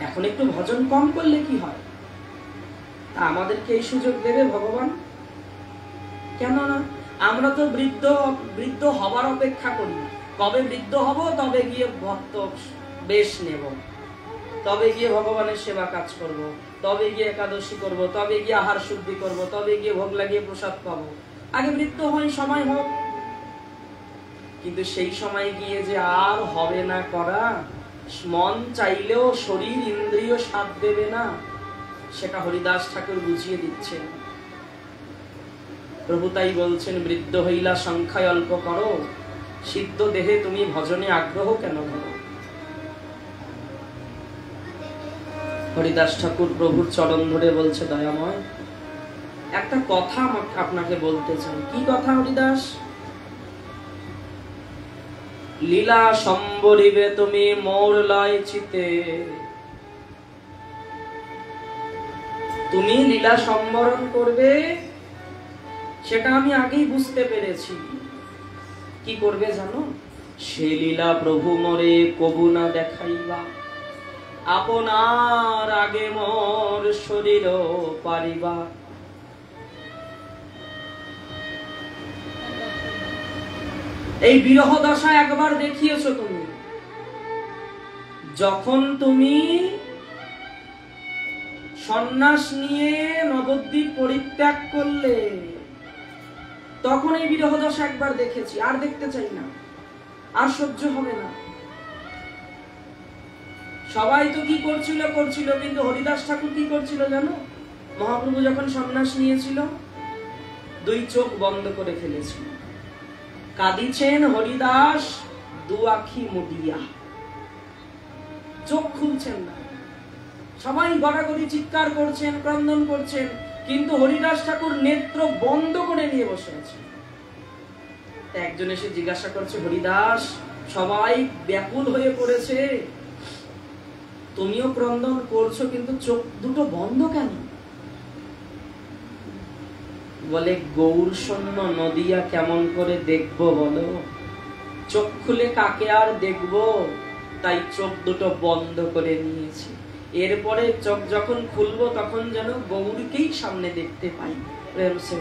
S1: এখন একটু ভজন কম করলে কি হয়? আমাদেরকে এই সুযোগ দেবে ভগবান? কেন না? আমরা তো বৃদ্ধ হবার অপেক্ষা করি। কবে বৃদ্ধ হব, তবে গিয়ে ভক্ত বেশ নেব, তবে গিয়ে ভগবানের সেবা কাজ করব, তবে গিয়ে একাদশী করব, তবে গিয়ে আহার শুদ্ধি করব, তবে গিয়ে ভোগ লাগিয়ে প্রসাদ পাবো। আগে বৃদ্ধ হই, সময় হোক। কিন্তু সেই সময় গিয়ে যে আর হবে না করা, মন চাইলেও শরীর ইন্দ্রিয় সাথ দেবে না, সেটা হরিদাস ঠাকুর বুঝিয়ে দিচ্ছেন। প্রভু তাই বলছেন, বৃদ্ধ হইলা সংখ্যায় অল্প করো, সিদ্ধ দেহে তুমি ভজনে আগ্রহ কেন ধরো? হরিদাস ঠাকুর প্রভুর চরণ ধরে বলছে, দয়াময় একটা কথা আপনাকে বলতে চাই। কি কথা হরিদাস? লীলা সম্বরিবে তুমি মোর লয় চিতে। তুমি লীলা সম্বরণ করবে, সেটা আমি আগেই বুঝতে পেরেছি। কি করবে জানো? সে লীলা প্রভু মোরে কবু না দেখাইবা, আপনার আগে মোর শরীর পারিবা। এই বিরহ দশা একবার দেখিয়েছো তুমি, যখন তুমি সন্ন্যাস নিয়ে নবদ্বীপ পরিত্যাগ করলে, তখন এই বিরহ দশা একবার দেখেছি, আর দেখতে চাই না, আর সহ্য হবে না। সবাই তো কি করছিল, কিন্তু হরিদাস ঠাকুর কি করছিল জানো? মহাপ্রভু যখন সন্ন্যাস নিয়েছিল, দুই চোখ বন্ধ করে ফেলেছিল। কাঁদিছেন হরিদাস দু আখি মুদিয়া, চোখ খুলছেন না। সবাই গড়াগড়ি চিৎকার করছেন, ক্রন্দন করছেন, কিন্তু হরিদাস ঠাকুর নেত্র বন্ধ করে নিয়ে বসে আছে। একজন এসে জিজ্ঞাসা করছে, হরিদাস সবাই ব্যাকুল হয়ে পড়েছে, তুমিও ক্রন্দন করছো, কিন্তু চোখ দুটো বন্ধ কেন? বলে, গৌর শূন্য নদিয়া কেমন করে দেখবো বলো? চোখ খুলে কাকে আর দেখবো, তাই চোখ দুটো বন্ধ করে নিয়েছি। এরপরে চোখ যখন খুলবো, তখন যেন গৌরকেই সামনে দেখতে পাই। প্রেম সে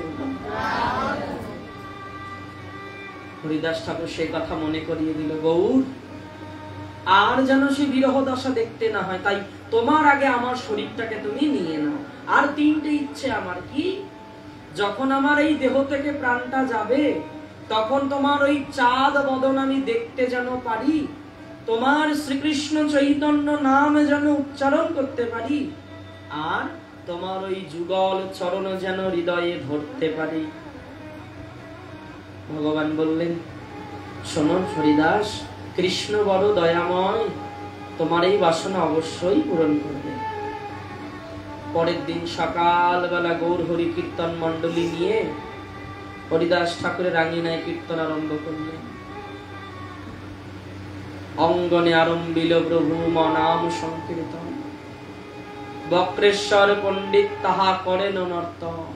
S1: হরিদাস ঠাকুর সে কথা মনে করিয়ে দিল, গৌর আর যেন সে বিরহ দশা দেখতে না হয়, তাই তোমার আগে আমার শরীরটাকে তুমি নিয়ে নাও। আর তিনটে ইচ্ছে আমার। কি? যখন আমার এই দেহ থেকে প্রাণটা যাবে, তখন তোমার ওই চাঁদ বদন আমি দেখতে যেন পারি, তোমার শ্রীকৃষ্ণ চৈতন্য নাম যেন উচ্চারণ করতে পারি, আর তোমার ওই যুগল চরণ যেন হৃদয়ে ধরতে পারি। ভগবান বললেন, শোনো হরিদাস, কৃষ্ণ বড় দয়াময়, তোমার এই বাসনা অবশ্যই পূরণ করবে। পরের দিন সকালবেলা গৌর হরি কীর্তন মন্ডলী নিয়ে হরিদাস ঠাকুরের আঙিনায় কীর্তন আরম্ভ করলেন। অঙ্গনে আরম্ভিল প্রভু মনাম সংকীর্তন, বক্রেশ্বর পণ্ডিত তাহা করেন নর্তন।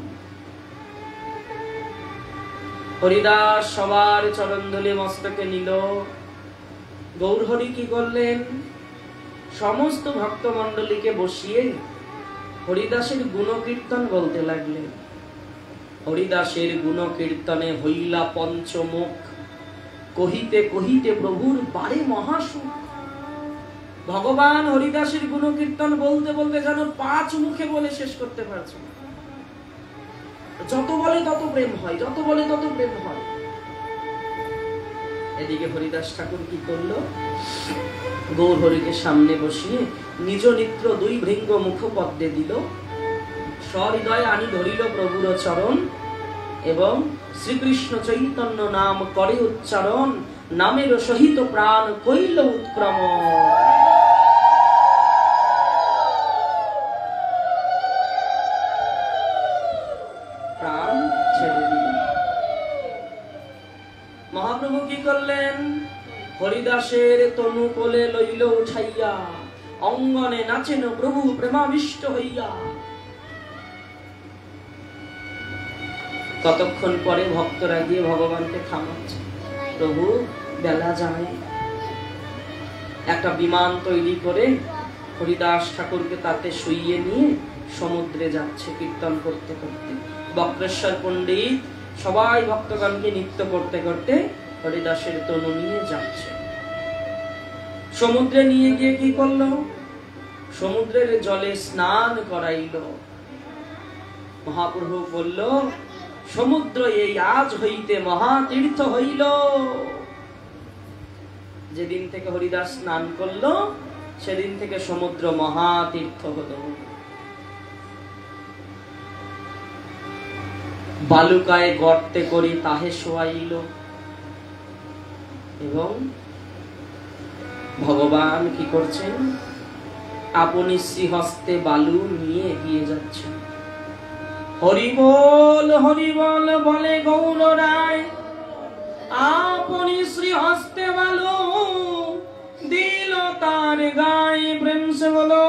S1: হরিদাস সবার চরণ ধুলি মস্তকে নিল। গৌরহরি কি করলেন? সমস্ত ভক্ত মন্ডলীকে বসিয়ে হরিদাসের গুণকীর্তন বলতে লাগলেন। হরিদাসের গুণকীর্তনে হইলা পঞ্চমুখ, কহিতে কহিতে প্রভুর বারে মহাসুখ। ভগবান হরিদাসের গুণকীর্তন বলতে বলতে যেন 5 মুখে বলে শেষ করতে পারছে না। যত বলে তত প্রেম হয়, যত বলে তত প্রেম হয়। এদিকে হরিদাস ঠাকুর কি করলো? গৌর হরিকে সামনে বসিয়ে নিজ নিত্র 2 ভৃঙ্গ মুখ পদ্মে দিল, সহৃদয়ে আনি ধরিল প্রভুর চরণ, এবং শ্রীকৃষ্ণ চৈতন্য নাম করে উচ্চারণ, নামের সহিত প্রাণ কইল উৎক্রমণ। প্রাণ ছেড়ে দিল। মহাপ্রভু কি করলেন? হরিদাসের তনু কোলে লইল উঠাইয়া, অঙ্গনে নাচেন প্রভু প্রেমাবিষ্ট হইয়া। ততক্ষণ পরে ভক্তরা গিয়ে ভগবানকে থামাচ্ছে, প্রভু বেলা যায়। একটা বিমান তৈরি করে হরিদাস ঠাকুরকে তাতে শুইয়ে নিয়ে সমুদ্রে যাচ্ছে কীর্তন করতে করতে। বক্রেশ্বর পণ্ডিত সবাই ভক্তগণকে নৃত্য করতে করতে হরিদাসের তনু নিয়ে যাচ্ছে। সমুদ্রে নিয়ে গিয়ে কি করলো? সমুদ্রের জলে স্নান করাইল। মহাপ্রভু বলল, সমুদ্র এই আজ হইতে মহাতীর্থ হইল। যেদিন থেকে হরিদাস স্নান করলো সেদিন থেকে সমুদ্র মহাতীর্থ হলো। বালুকায় গর্তে করি তাহে শোয়াইল। এবং ভগবান কি করছেন? আপনি শ্রীহস্তে বালু নিয়ে এগিয়ে যাচ্ছেন। হরিবল হরিবল বলে গৌর রায়, আপনি শ্রীহস্তে বালু দিল তার গায়ে। প্রেম সে বলো।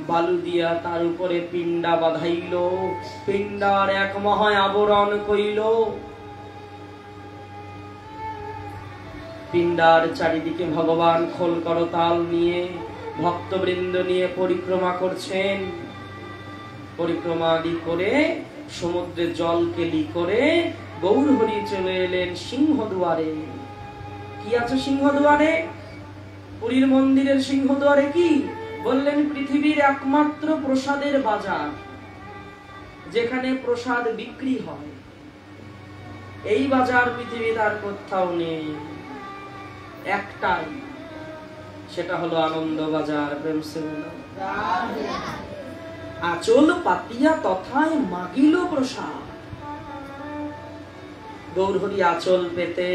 S1: বালু দিয়া তার উপরে পিণ্ডা বাঁধাইল, পিণ্ডার এক মহা আবরণ কইল। পিণ্ডার চারিদিকে ভগবান খোল করতাল নিয়ে ভক্তবৃন্দ নিয়ে পরিক্রমা করছেন। পরিক্রমা আদি করে সমুদ্রে জল কেলি করে গৌর হরি চলে এলেন সিংহদুয়ারে। কি আছে সিংহদুয়ারে? পুরীর মন্দিরের সিংহদুয়ারে কি বললেন? পৃথিবীর একমাত্র প্রসাদের বাজার, যেখানে প্রসাদ বিক্রি হয়। এই বাজার পৃথিবীর আর কোথাও নেই, একটাই, সেটা হলো আনন্দ বাজার। প্রেম সে বলো। আচল পাতিয়া তথায় মাগিল প্রসাদ। গৌরহরি আচল পেতে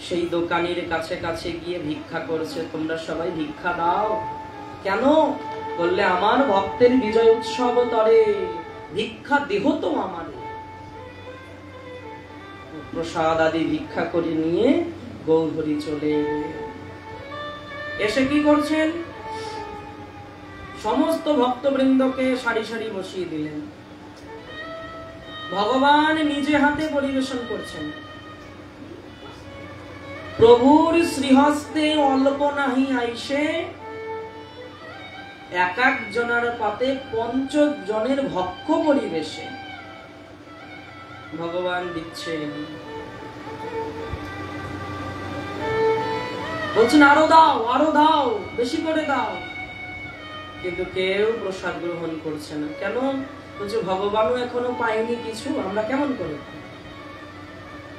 S1: সেই দোকানের কাছে কাছে গিয়ে ভিক্ষা করছে, তোমরা সবাই ভিক্ষা দাও। কেন? বললে আমার ভক্তের বিজয় উৎসব তরে, ভিক্ষা দেহ তো আমার। প্রসাদ আদি ভিক্ষা করে নিয়ে গৌরহরি চলে এসে কি করছেন? সমস্ত ভক্তবৃন্দকে সারি সারি বসিয়ে দিলেন। ভগবান নিজে হাতে পরিবেশন করছেন। প্রভুর শ্রীহস্তে অল্প নাহি আইসে, এক এক জনের পাতে ৫০ জনের ভক্ষ পরিবেশে ভগবান দিচ্ছেন। বলছেন আরো দাও, আরো দাও, বেশি করে দাও। কিন্তু কেউ প্রসাদ গ্রহণ করছে না। কেন? বলছে ভগবানও এখনো পায়নি কিছু, আমরা কেমন করে?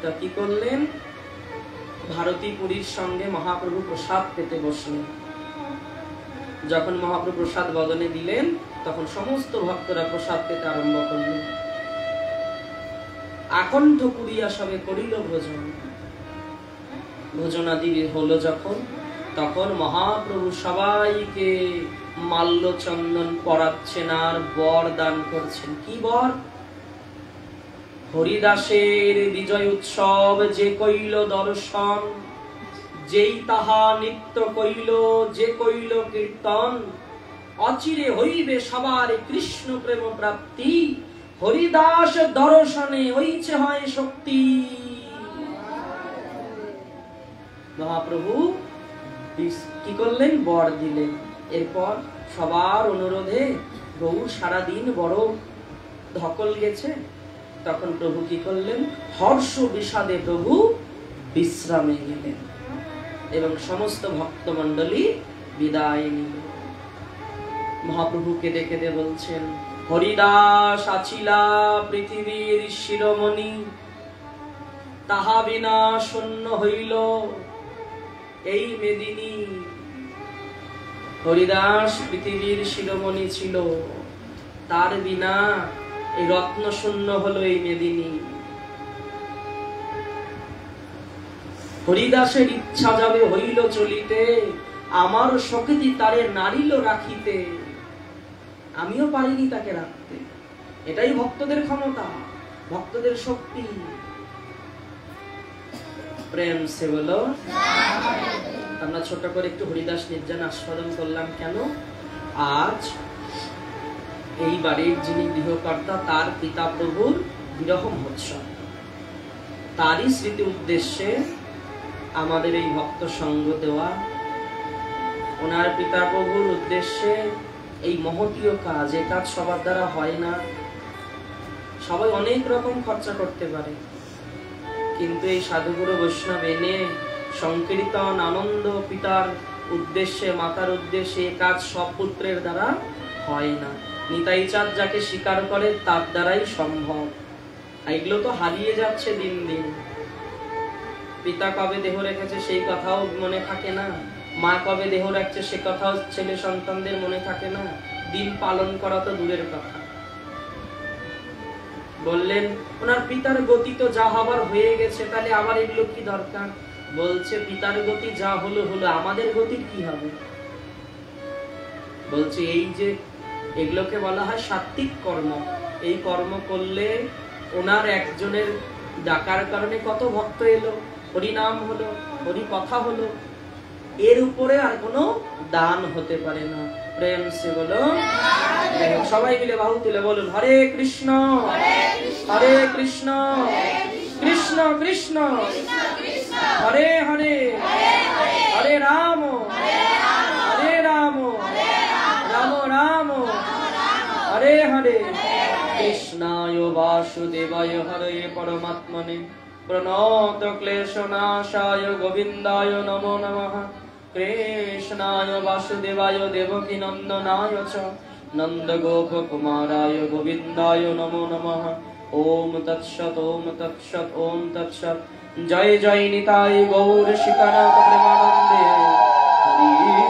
S1: তা কি করলেন? ভারতী পুরীর সঙ্গে মহাপ্রভু প্রসাদ পেতে বসলেন। যখন মহাপ্রভু প্রসাদ বদনে দিলেন তখন সমস্ত ভক্তরা প্রসাদ পেতে আরম্ভ করলেন। আকণ্ঠ পুরিয়া সবে করিল ভোজন। ভোজনাদি হলো যখন, তখন মহাপ্রভু সবাইকে মাল্য চন্দন পরাচ্ছেন আর বর দান করছেন। কি বর? হরিদাসের বিজয় উৎসব যে কইল দর্শন, যেই তাহা নিত্য কইল, যে কইল কীর্তন, অচিরে হইবে সবার কৃষ্ণ প্রেম প্রাপ্তি, হরিদাস দর্শনে হইছে হয় শক্তি। মহাপ্রভু কি করলেন? বর দিলেন। এরপর সবার অনুরোধে গৌর সারাদিন বড় ধকল গেছে, তখন প্রভু কি করলেন? হর্ষ বিষাদে প্রভু বিশ্রামে গেলেন এবং সমস্ত ভক্তমণ্ডলী বিদায় নিল। মহাপ্রভু কেঁদে কেঁদে বলছেন, হরিদাস আছিলা পৃথিবীর শিরোমণি, তাহা বিনা শূন্য হইল এই মেদিনী। হরিদাস পৃথিবীর শিরোমণি ছিল, তার বিনা এই রত্ন শূন্য হলো এই মেদিনী। হরিদাসের ইচ্ছা যাবে হইল চলিতে, আমার শক্তি তারে নারিল রাখিতে। আমিও পারিনি তাকে রাখতে। এটাই ভক্তদের ক্ষমতা, ভক্তদের শক্তি। প্রেম সে বলো। আমরা ছোট করে একটু হরিদাস নির্জন আস্বাদন করলাম। কেন? আজ এই বাড়ির যিনি গৃহকর্তা তার পিতা প্রভুর বিরহ মহোৎসব, তারই স্মৃতি উদ্দেশ্যে আমাদের এই ভক্ত সঙ্গ দেওয়া, ওনার পিতা প্রভুর উদ্দেশ্যে এই মহতীয় কাজ। এ কাজ সবার দ্বারা হয় না, সবাই অনেক রকম খরচা করতে পারে, কিন্তু এই সাধুগুরু বৈষ্ণব এনে সংকীর্তন আনন্দ পিতার উদ্দেশ্যে মাতার উদ্দেশ্যে এ কাজ সব পুত্রের দ্বারা হয় না। নিতাই চাঁদ যাকে স্বীকার করে তার দ্বারাই সম্ভব। এগুলো তো হারিয়ে যাচ্ছে দিন দিন। পিতা কবে দেহ রেখেছে সেই কথাও মনে থাকে না, মা কবে দেহ রাখছে সে কথাও ছেলে সন্তানদের মনে থাকে না, দিন পালন করা তো দূরের কথা। বললেন ওনার পিতার গতি তো যা হবার হয়ে গেছে, তাহলে আবার এগুলো কি দরকার? বলছে পিতার গতি যা হলো হলো, আমাদের গতির কি হবে? বলছে এই যে এগুলোকে বলা হয় সাত্বিক কর্ম, এই কর্ম করলে ওনার একজনের ডাকার কারণে কত ভক্ত এলো, হরিনাম হলো, হরি কথা হলো, এর উপরে আর কোনো দান হতে পারে না। প্রেম সে বলো, সবাই মিলে বাহু তুলে বলুন হরে কৃষ্ণ হরে কৃষ্ণ কৃষ্ণ কৃষ্ণ হরে হরে হরে রাম হরে রাম রাম রাম হরে হরে। কৃষ্ণায় বাসুদেবায় হরে পরমাত্মনে প্রণত ক্লেশনাশায় গোবিন্দায় নমো নমঃ। কৃষ্ণায় বাসুদেবায় দেবকী নন্দনায় চ নন্দ গোপ কুমারায় গোবিন্দায় নমো নমঃ। ওম তৎসৎ ওম তৎসৎ ওম তৎসৎ। জয় জয় নিতাই গৌর শিকানাথ প্রেমানন্দে হরি।